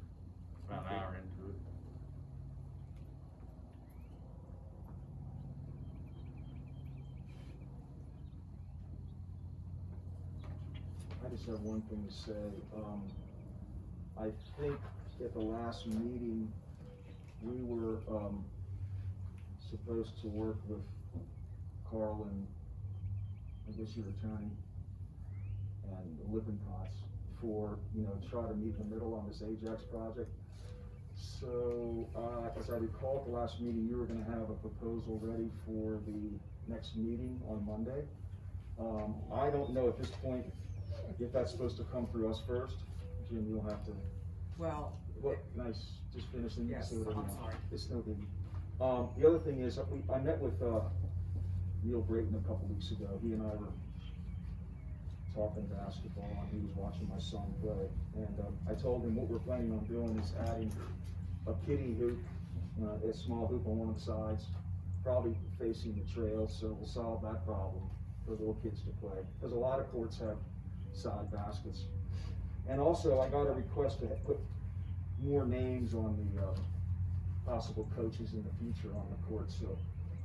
about an hour into it. I just have one thing to say, I think at the last meeting, we were, supposed to work with Carl and, I guess your attorney, and the Lippincotts for, try to meet in the middle on this Ajax project. So, as I recall at the last meeting, you were gonna have a proposal ready for the next meeting on Monday. I don't know at this point if that's supposed to come through us first. Jim, you'll have to, Well, nice, just finish and Yes, say whatever you I'm want. sorry. It's no biggie. The other thing is, I met with, Neil Brayton a couple weeks ago. He and I were talking basketball, and he was watching my son play. And, I told him what we're planning on doing is adding a kiddie hoop, a small hoop on one of the sides, probably facing the trail, so we'll solve that problem for little kids to play. Because a lot of courts have side baskets. And also, I got a request to put more names on the, possible coaches in the future on the court, so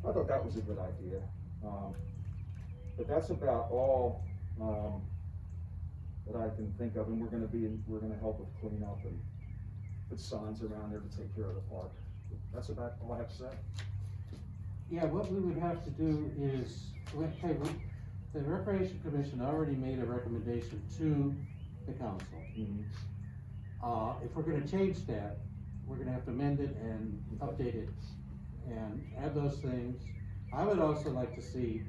I thought that was a good idea. But that's about all, that I can think of, and we're gonna help with cleanup and put signs around there to take care of the park. That's about all I have to say. Yeah, what we would have to do is, the Recreation Commission already made a recommendation to the council. If we're gonna change that, we're gonna have to amend it and update it and add those things. I would also like to see,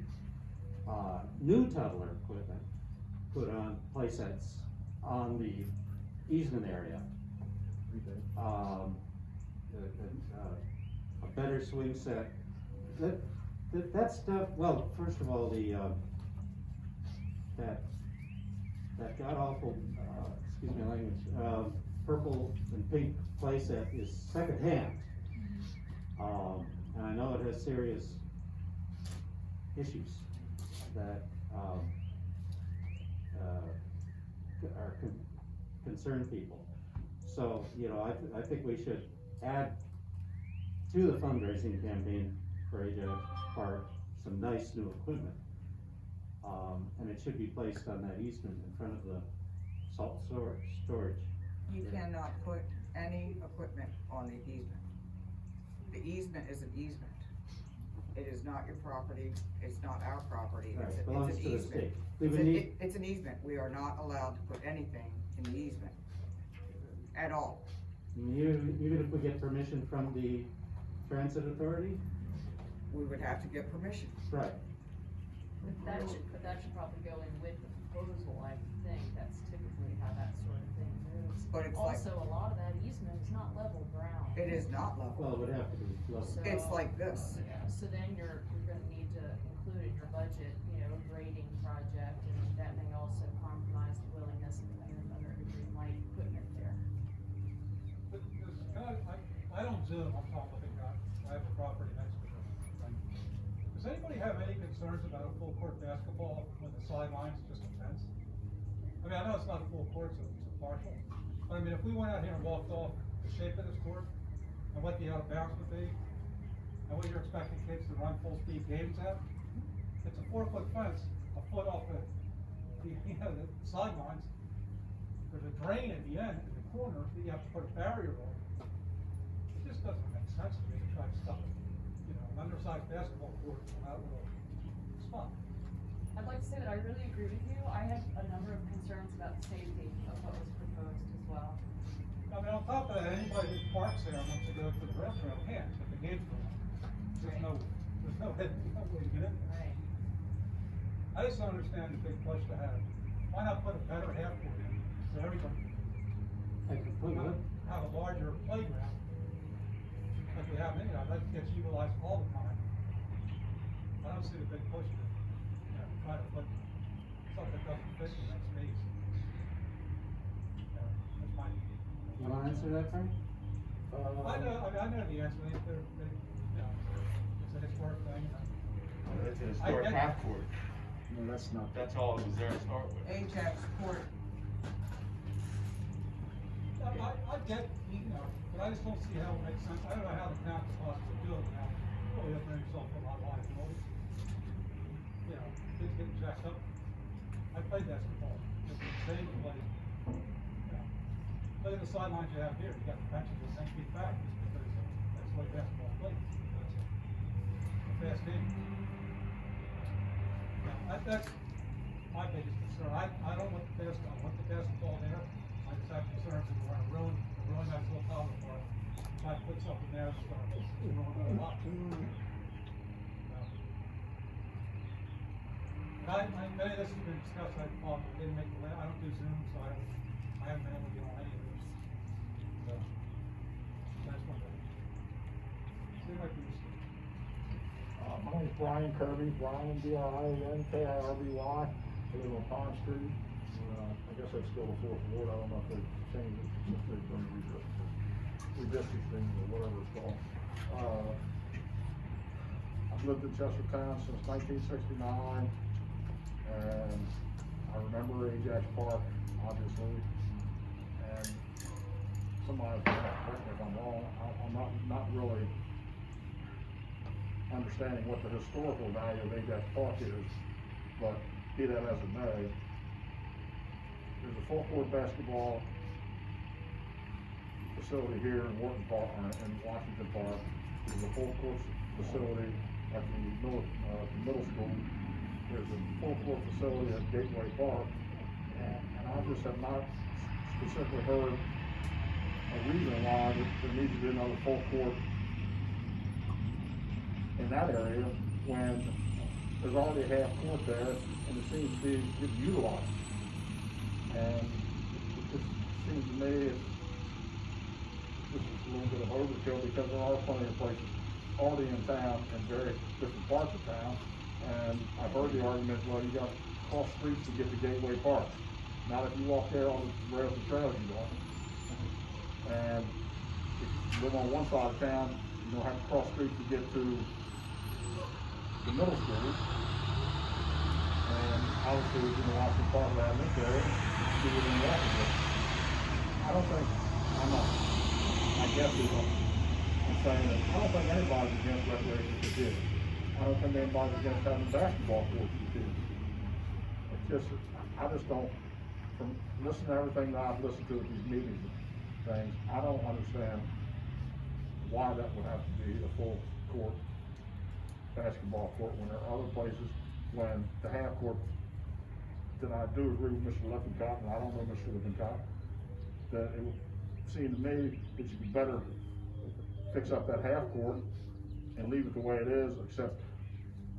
new toddler equipment put on play sets on the easement area. A better swing set. That stuff, well, first of all, that god awful, excuse my language, purple and pink playset is secondhand. And I know it has serious issues that, concern people. So, I think we should add to the fundraising campaign for Ajax Park some nice new equipment. And it should be placed on that easement in front of the salt storage. You cannot put any equipment on the easement. The easement is an easement. It is not your property, it's not our property, Right, it's it an belongs to the easement. state. We would need, It's an easement, we are not allowed to put anything in the easement. At all. even if we get permission from the transit authority? We would have to get permission. Right. But that should probably go in with the proposal, I think, that's typically how that sort of thing moves. But it's like- Also, a lot of that easement is not level ground. It is not Well, level. it would have to be level. So- It's like this. Yeah, so then you're gonna need to include in your budget, a grading project, and that may also compromise the willingness of the landowner to green light equipment there. But, I don't zoom on top of the ground, I have a property next to it. Does anybody have any concerns about a full court basketball when the sideline's just a fence? I mean, I know it's not a full court, so it's a partial, but I mean, if we went out here and walked off the shape of this court, and what the out of bounds would be, and what you're expecting kids to run full speed games at, it's a 4-foot fence, a foot off the sidelines. There's a drain at the end, in the corner, that you have to put a barrier on. It just doesn't make sense to me to try to stop it, an undersized basketball court from that little spot. I'd like to say that I really agree with you. I had a number of concerns about the safety of what was proposed as well. I mean, on top of that, anybody who parks there wants to go to the restroom can, if the gate's open. There's no way to get in there. Right. I just don't understand the big push to have, why not put a better half court in, so everybody, I could put what? have a larger playground, like we have anyhow, that gets utilized all the time. I don't see the big push to, try to put something that doesn't fit in that space. That's my. You wanna answer that, Frank? I know the answer, it's a historic thing, It's a historic I get- half court. No, that's not. That's all it was there to start with. Ajax Court, I get, but I just don't see how it makes sense, I don't know how the town could possibly do it now, really opening yourself a lot of liability. Kids getting jacked up. I played basketball, it's insane to play. Look at the sidelines you have here, you got the benches that 10 feet back, just because that's the way basketball plays. It's a fast game. That's my biggest concern, I don't want the basketball there, I just have concerns that we're gonna ruin that little toddler park. Try to put something there that's gonna ruin a lot. Many of this has been discussed, I thought, didn't make the, I don't do Zoom, so I haven't been able to get on any of this. So, that's one thing. Seems like we just. My name's Brian Kirby, Brian, BRIANKIRBY, I live on Pond Street. I guess that's still the fourth ward, I don't know if they've changed it since they've done redistricting or whatever it's called. I've lived in Chestertown since 1969, and I remember Ajax Park, obviously, and somebody, correct me if I'm wrong, I'm not really understanding what the historical value of Ajax Park is, but be that as it may, there's a full court basketball facility here in Wharton Park, in Washington Park. There's a full court facility at the middle school. There's a full court facility at Gateway Park, and I just have not specifically heard a reason why there needs to be another full court in that area when there's already a half court there and it seems to be getting utilized. And it just seems to me this is a little bit of overkill because there are plenty of places already in town in various different parts of town. And I've heard the argument, well, you got to cross streets to get to Gateway Park. Not if you walk there on the rails and trails, you don't. And if you live on one side of town, you don't have to cross streets to get to the middle school. And obviously, you know, Washington Park Avenue there, do within walking distance. I don't think, I guess I'm saying that I don't think anybody's against recreation for kids. I don't think anybody's against having basketball courts for kids. It's just, I just don't, from listening to everything that I've listened to at these meetings and things, I don't understand why that would have to be a full court basketball court when there are other places, when the half court, that I do agree with Mr. Lippincott, and I don't know Mr. Lippincott, that it would seem to me that you could better fix up that half court and leave it the way it is, except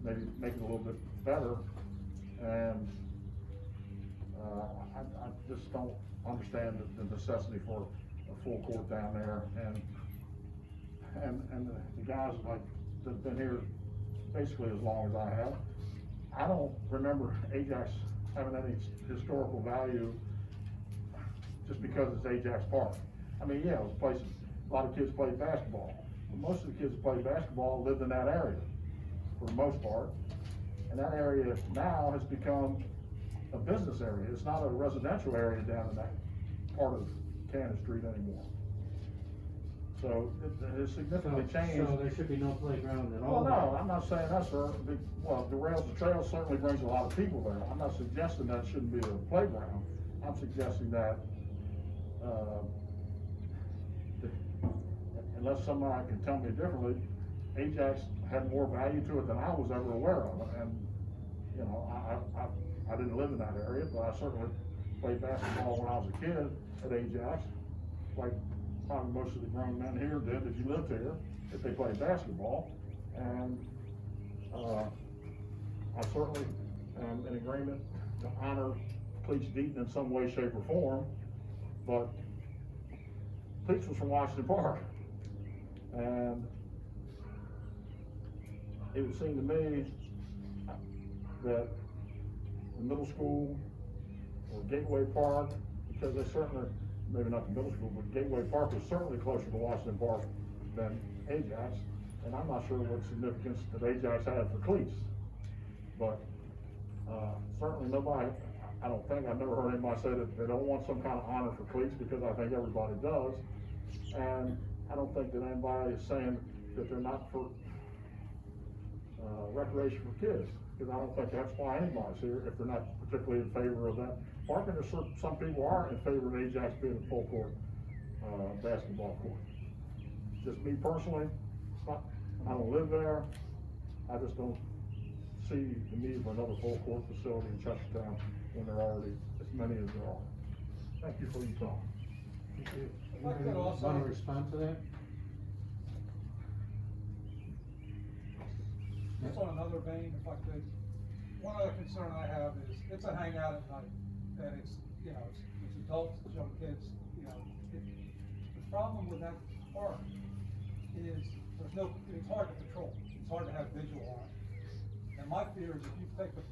maybe make it a little bit better. And I just don't understand the necessity for a full court down there. And the guys like that have been here basically as long as I have, I don't remember Ajax having any historical value just because it's Ajax Park. I mean, yeah, it was a place a lot of kids played basketball. But most of the kids that played basketball lived in that area for the most part. And that area now has become a business area. It's not a residential area down in that part of Cannon Street anymore. So it has significantly changed. So there should be no playground at all? Well, no, I'm not saying that, sir. Well, the rails and trails certainly brings a lot of people there. I'm not suggesting that shouldn't be a playground. I'm suggesting that, unless somebody can tell me differently, Ajax had more value to it than I was ever aware of. And, you know, I didn't live in that area, but I certainly played basketball when I was a kid at Ajax, like probably most of the grown men here did if you lived here, if they played basketball. And I certainly am in agreement to honor Cleach Deaton in some way, shape, or form, but Cleach was from Washington Park. And it would seem to me that the middle school or Gateway Park, because they certainly, maybe not the middle school, but Gateway Park is certainly closer to Washington Park than Ajax, and I'm not sure what significance that Ajax had for Cleats. But certainly nobody, I don't think, I've never heard anybody say that they don't want some kind of honor for Cleats, because I think everybody does. And I don't think that anybody is saying that they're not for recreation for kids, because I don't think that's why anybody's here, if they're not particularly in favor of that park. And there's some people are in favor of Ajax being a full court basketball court. Just me personally, I don't live there. I just don't see the need for another full court facility in Chestertown when there are already as many as there are. Thank you for your time. Thank you. If I could also- Want to respond to that? Just on another vein, if I could, one other concern I have is, it's a hangout at night, and it's, you know, it's adults, it's young kids, you know. The problem with that park is, it's hard to control, it's hard to have visual on it. And my fear is if you take the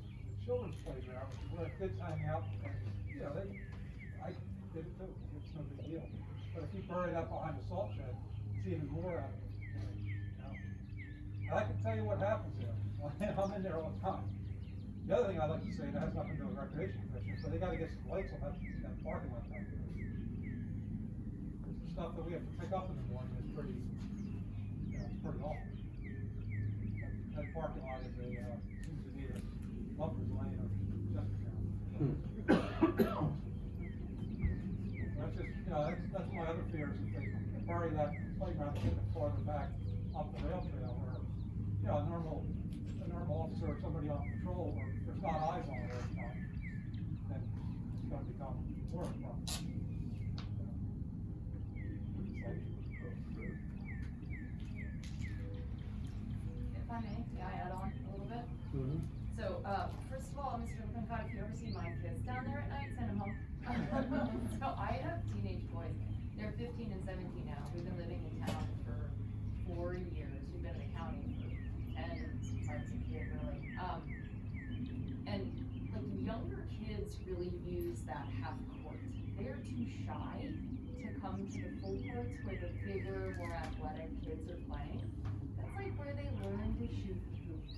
children's playground, where kids hang out, and, you know, I did it too, it's no big deal. But if you bury that behind a salt shed, it's even more out of it, you know. And I can tell you what happens there. I'm in there all the time. The other thing I'd like to say, and it has nothing to do with recreation commission, so they gotta get some lights on that parking lot back there. The stuff that we have to pick up in the morning is pretty, it's pretty awful. That parking lot is seems to need a buffer's lane or just That's just, that's my other fear is if they bury that playground a bit farther back up the rail trail where, a normal officer or somebody on patrol, or there's not eyes on it all the time, then it's gonna become more of a problem. If I may I add on a little bit? Mhm. So, first of all, Mr. Lippincott, if you ever see my kids down there at night, send them home. So I have teenage boys, they're 15 and 17 now, we've been living in town for 4 years, we've been in the county for 10, since I was a kid, really. And like younger kids really use that half court, they're too shy to come to the full courts where the bigger, more athletic kids are playing. That's like where they learn to shoot hoops.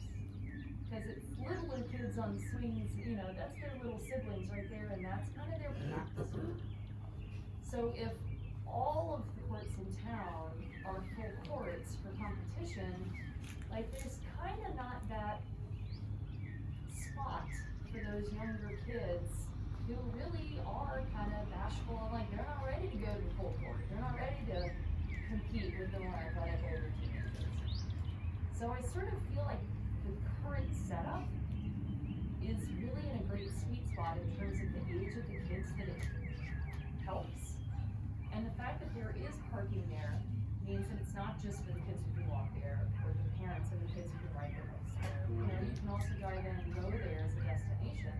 Cause it's littler kids on swings, that's their little siblings right there, and that's kind of their practice. So if all of the courts in town are full courts for competition, like there's kind of not that spot for those younger kids who really are kind of bashful and like they're not ready to go to the full court. They're not ready to compete with the more athletic older teenagers. So I sort of feel like the current setup is really in a great sweet spot in terms of the age of the kids that it helps. And the fact that there is parking there means that it's not just for the kids who can walk there, or the parents of the kids who can ride their bikes there. You can also drive in and go there as a destination.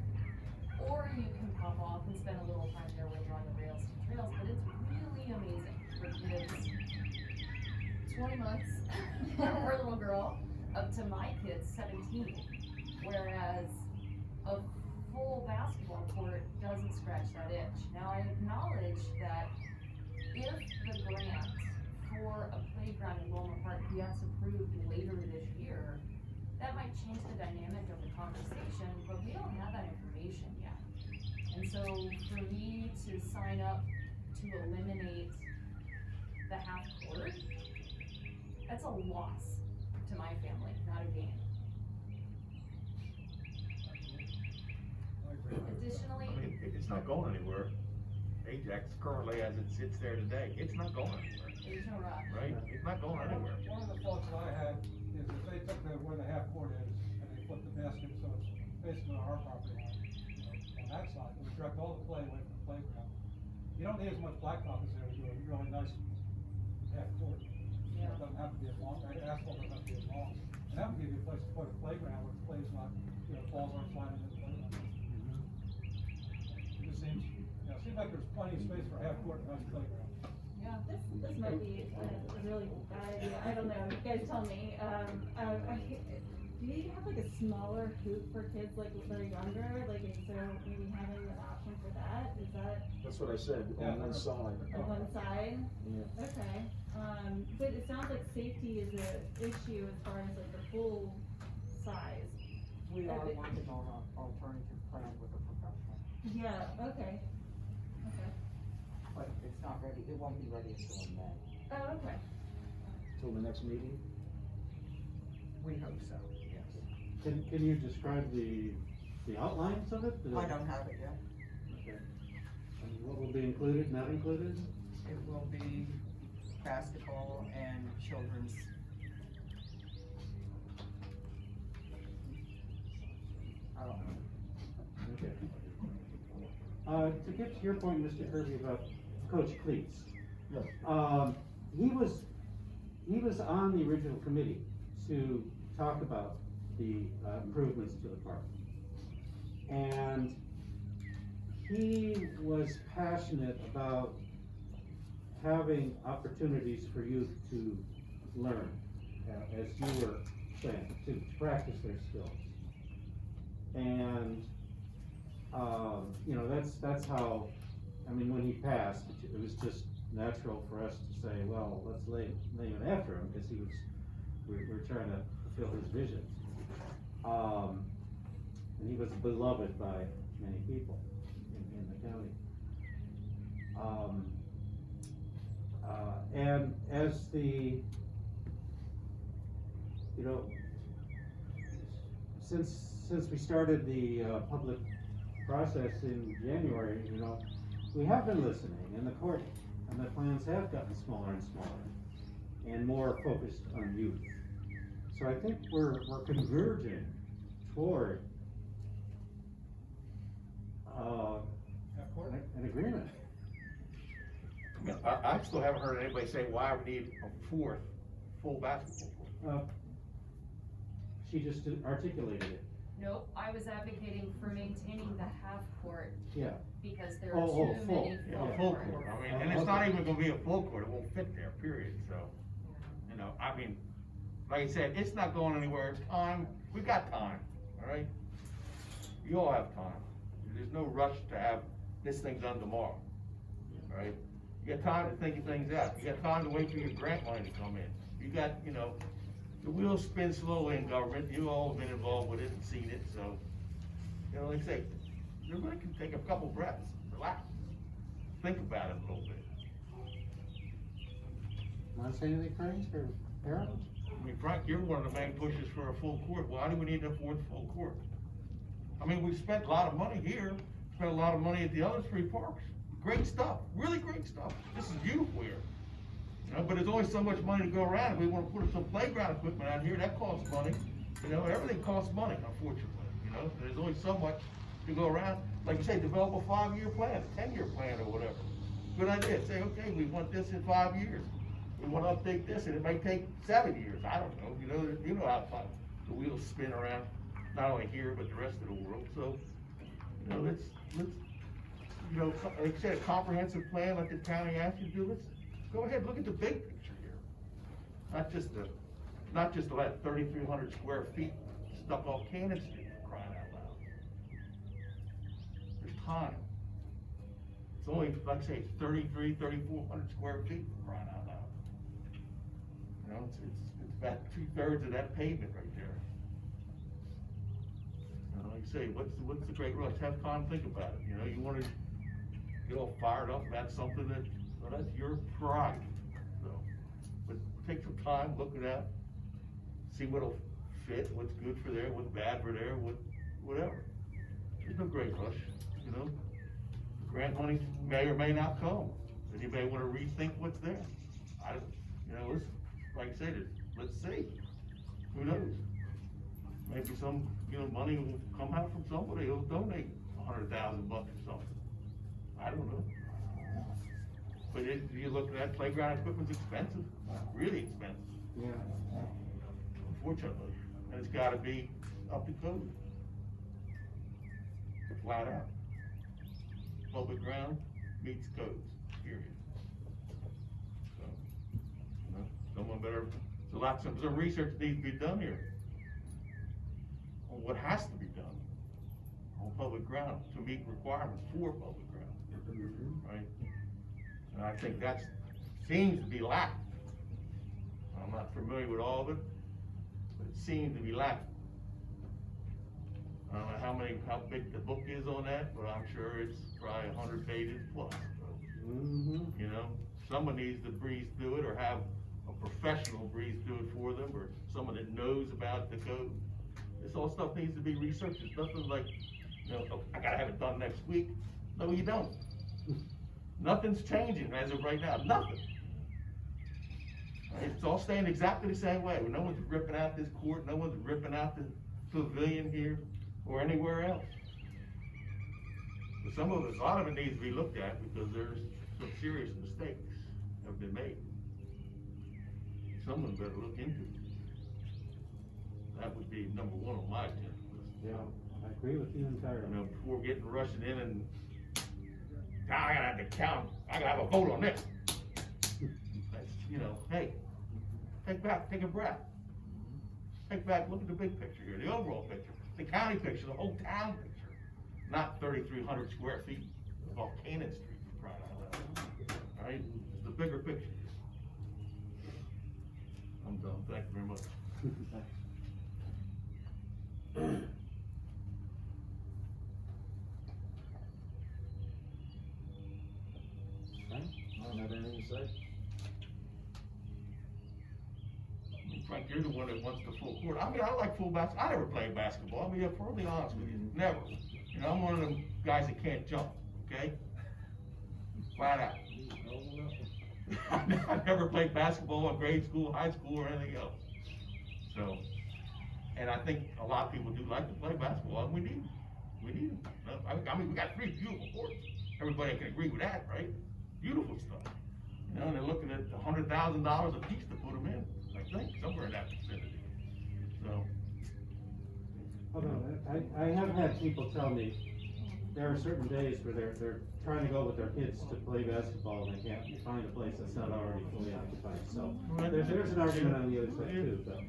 Or you can pop off and spend a little time there when you're on the rails to trails, but it's really amazing for kids 20 months, or a little girl, up to my kids, 17. Whereas a full basketball court doesn't scratch that itch. Now I acknowledge that if the grant for a playground in Wilmer Park gets approved later this year, that might change the dynamic of the conversation, but we don't have that information yet. And so for me to sign up to eliminate the half court, that's a loss to my family, not a gain. Additionally, I mean, it's not going anywhere. Ajax currently, as it sits there today, it's not going anywhere, there's no rush. right? It's not going anywhere. One of the thoughts that I had is if they took where the half court is, and they put the basket, so it's basically on our property line, on that side, we direct all the play away from the playground. You don't need as much blacktop as there to do a really nice half court. It doesn't have to be as long, asphalt doesn't have to be as long. And that would give you a place to put a playground where the play's not, balls aren't flying into the playground. It just seems, seems like there's plenty of space for half court and nice playground. Yeah, this might be a really bad idea, I don't know, you guys tell me, do you have like a smaller hoop for kids like that are younger, like, so maybe having an option for that, is that That's what I said, Yeah, on one side. on one side? Yeah. Okay, but it sounds like safety is an issue as far as like the full size. We are working on an alternative plan with a professional, Yeah, okay, but it's not ready, it won't be ready until in May. oh, okay. Till the next meeting? We hope so, yes. Can you describe the outlines of it? I don't have it yet. Okay. And what will be included, not included? It will be basketball and children's. I don't know. Okay. To get to your point, Mr. Kirby, about Coach Cleats. Yes. He was on the original committee to talk about the improvements to the park. And he was passionate about having opportunities for youth to learn, as you were saying, to practice their skills. And, that's how, when he passed, it was just natural for us to say, well, let's name it after him, because we're trying to fulfill his vision. and he was beloved by many people in the county. And as the, you know, since we started the public process in January, you know, we have been listening, and the plans have gotten smaller and smaller, and more focused on youth. So I think we're converging toward an agreement. I still haven't heard anybody say why we need a fourth full basketball court. She just articulated it. Nope, I was advocating for maintaining the half court Yeah. because there Oh, are full. too many Yeah, full full courts. court, I mean, and it's not even gonna be a full court, it won't fit there, period, so, you know, I mean, like I said, it's not going anywhere, it's time, we got time, all right? You all have time, there's no rush to have this thing done tomorrow, all right? You got time to think things out, you got time to wait for your grant money to come in, you got, you know, the wheels spin slowly in government, you all have been involved with it and seen it, so, you know, like I say, you really can take a couple breaths, relax, think about it a little bit. Want to say anything, Frank, or Harold? I mean, Frank, you're one of the main pushes for a full court, why do we need a fourth full court? I mean, we've spent a lot of money here, spent a lot of money at the other three parks, great stuff, really great stuff, this is beautiful here. You know, but there's only so much money to go around, if we wanna put some playground equipment out here, that costs money, you know, everything costs money, unfortunately, you know, there's only so much to go around. Like you say, develop a 5-year plan, 10-year plan or whatever, good idea, say, okay, we want this in 5 years, we wanna update this, and it may take 7 years, I don't know, you know how the wheels spin around, not only here, but the rest of the world, so, you know, let's, you know, like I said, a comprehensive plan like the county asked you to do, let's go ahead, look at the big picture here. Not just that 3,300 square feet stuck off Cannon Street, for crying out loud. There's time. It's only, like I say, it's 3,400 square feet, for crying out loud. You know, it's about 2/3 of that pavement right there. You know, like I say, what's the great rush? Have time, think about it, you know, you wanna get all fired up about something that, well, that's your pride, so, but take some time, look it out, see what'll fit, what's good for there, what's bad for there, whatever. There's no great rush, you know, grant money may or may not come, and you may wanna rethink what's there. You know, like I said, let's see, who knows? Maybe some, you know, money will come out from somebody who'll donate $100,000 or something, I don't know. But you look at that, playground equipment's expensive, really expensive, Yeah. unfortunately, and it's gotta be up to code. Flat out. Public ground meets codes, period. So, you know, someone better, some research needs to be done here on what has to be done on public ground to meet requirements for public ground, right? And I think that seems to be lacking. I'm not familiar with all of it, but it seems to be lacking. I don't know how big the book is on that, but I'm sure it's probably 100 pages plus. So, you know, someone needs to breeze through it or have a professional breeze through it for them, or someone that knows about the code. This all stuff needs to be researched. It's nothing like, you know, oh, I gotta have it done next week. No, you don't. Nothing's changing as of right now, nothing. Right? It's all staying exactly the same way. No one's ripping out this court, no one's ripping out the pavilion here or anywhere else. But a lot of it needs to be looked at because there's some serious mistakes have been made. Someone better look into it. That would be number one on my agenda list. Yeah, I agree with you entirely. You know, before rushing in and, now I gotta have to count, I gotta have a vote on this. That's, you know, hey, take a breath. Take back, look at the big picture here, the overall picture, the county picture, the whole town picture. Not 3,300 square feet off Cannon Street, for crying out loud. All right, it's the bigger picture. I'm done, thank you very much. have anything to say? Frank, you're the one that wants the full court. I mean, I like full basketball. I never played basketball. I mean, I'm totally honest with you, never. You know, I'm one of them guys that can't jump, okay? Flat out. I never played basketball in grade school, high school, or anything else. So, and I think a lot of people do like to play basketball, and we need them. I mean, we got 3 beautiful courts. Everybody can agree with that, right? Beautiful stuff. You know, and they're looking at $100,000 a piece to put them in, I think, somewhere in that vicinity. So, Although, I have had people tell me, there are certain days where they're trying to go with their kids to play basketball, and they can't find a place that's not already fully occupied, so there's an argument on the other side too, but.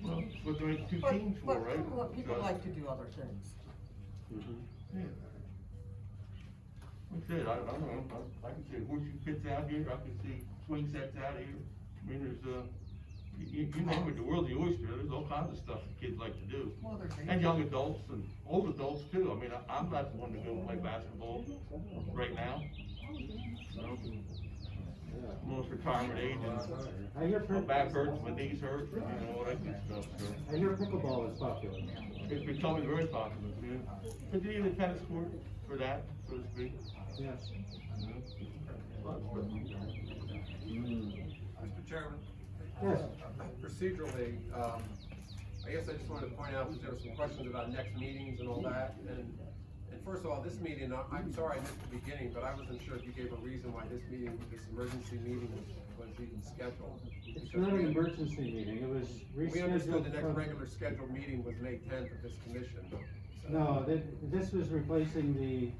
well, that's what there are 2 But, teams for, right? people So, like to do other things. yeah. Like I said, I don't know, I can see horseshoe pits out here, I can see swing sets out here. I mean, there's, you name it, the world's the oyster, there's all kinds of stuff that kids like to do. Well, there's And young adults and old adults too. I mean, I'm not the one to go play basketball right now. You know, I'm almost retirement age I hear and my back hurts, my knees hurt, you know, all that good stuff, so. I hear pickleball is popular. It's becoming very popular, yeah. But you need a tennis court for that, so to speak. Yes. Mr. Chairman? Yes. Procedurally, I guess I just wanted to point out that there were some questions about next meetings and all that, and first of all, this meeting, I'm sorry I missed the beginning, but I wasn't sure if you gave a reason why this meeting, this emergency meeting was even scheduled. It's not an emergency meeting, it was rescheduled. We understood the next from- regular scheduled meeting was May 10th of this commission. So- No, this was replacing the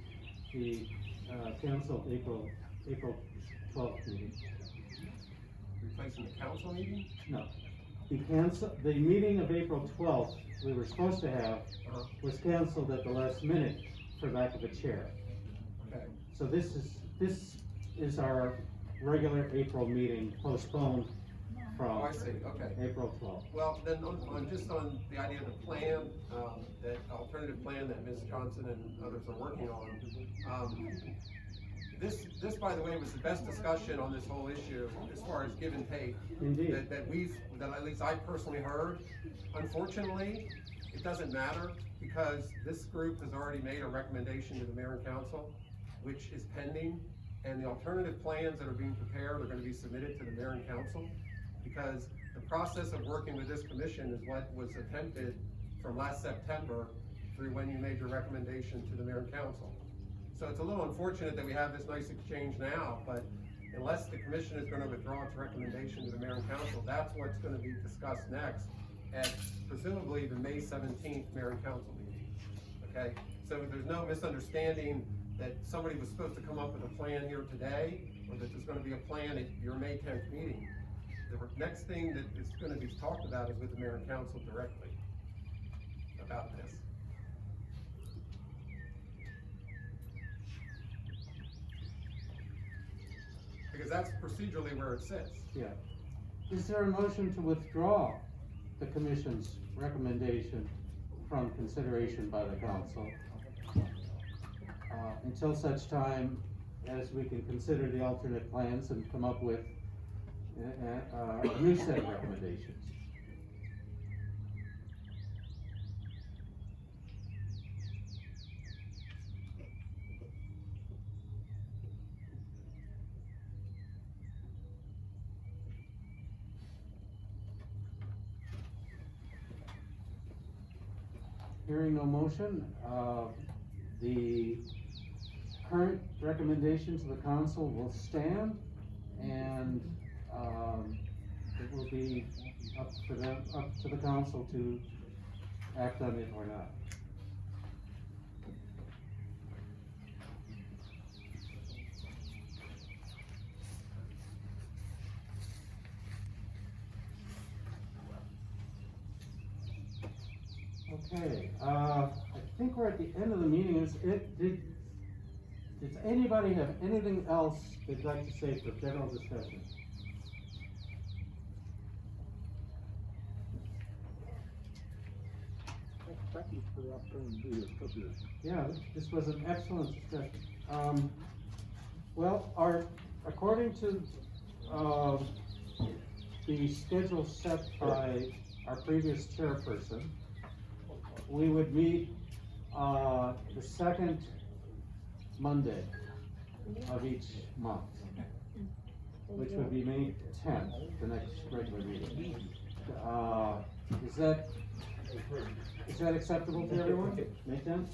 canceled April 12th meeting. Replacing the council meeting? No, the meeting of April 12th we were supposed to have was canceled at the last minute for lack of a chair. Okay. So this is our regular April meeting postponed Oh, I from see, okay. April 12th. Well, then just on the idea of the plan, that alternative plan that Ms. Johnson and others are working on, this, by the way, was the best discussion on this whole issue as far as give and take. Indeed. That at least I personally heard. Unfortunately, it doesn't matter because this group has already made a recommendation to the mayor and council, which is pending. And the alternative plans that are being prepared are gonna be submitted to the mayor and council. Because the process of working with this commission is what was attempted from last September through when you made your recommendation to the mayor and council. So it's a little unfortunate that we have this nice exchange now, but unless the commission is gonna withdraw its recommendation to the mayor and council, that's what's gonna be discussed next at presumably the May 17th mayor and council meeting, okay? So there's no misunderstanding that somebody was supposed to come up with a plan here today, or that there's gonna be a plan at your May 10th meeting. The next thing that is gonna be talked about is with the mayor and council directly about this. Because that's procedurally where it sits. Yeah. Is there a motion to withdraw the commission's recommendation from consideration by the council until such time as we can consider the alternate plans and come up with a new set of recommendations? Hearing no motion, the current recommendation to the council will stand, and, it will be up to the council to act on it or not. Okay, I think we're at the end of the meeting. Does anybody have anything else they'd like to say for general discussion? Thank you for the opportunity to be here. Yeah, this was an excellent discussion. Well, according to, the schedule set by our previous chairperson, we would meet, the second Monday of each month, which would be May 10th, the next regular meeting. Is that acceptable to everyone? May 10th?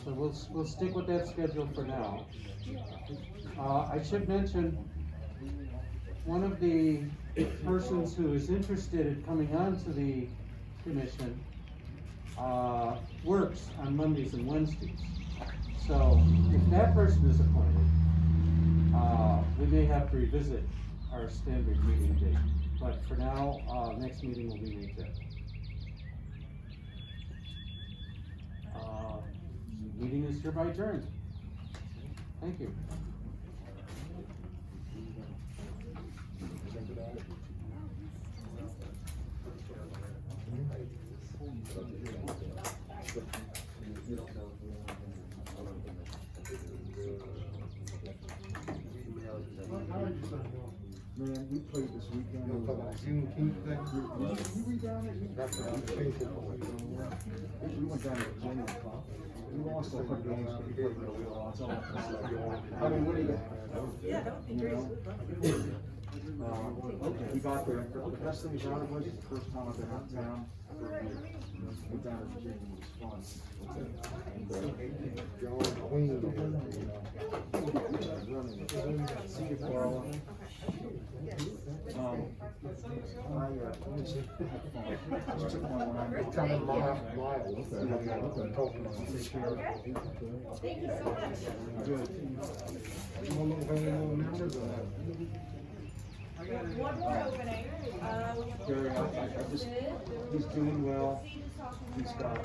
So we'll stick with that schedule for now. I should mention, one of the persons who is interested in coming on to the commission, works on Mondays and Wednesdays. So if that person is appointed, we may have to revisit our standard meeting date. But for now, next meeting will be May 10th. Meeting is hereby adjourned. Thank you. Man, we played this weekend. You know, talking about Juneteenth thing? You read down there? That's what I'm saying. We went down to Virginia. We lost all our games, but we played really well. That's all I can say. I mean, what do you got? Yeah, that would be great. Okay, we got there. The best thing about it was the first time I've been out of town. Went down to Virginia, it was fun. John Queen. See you, Carla. Let me see. Just took one when I'm. Tell them Miles. Talking about take care of it. Thank you so much. Good. You want to hang on numbers or not? One more opening, Gary, I just, he's doing well. He's got,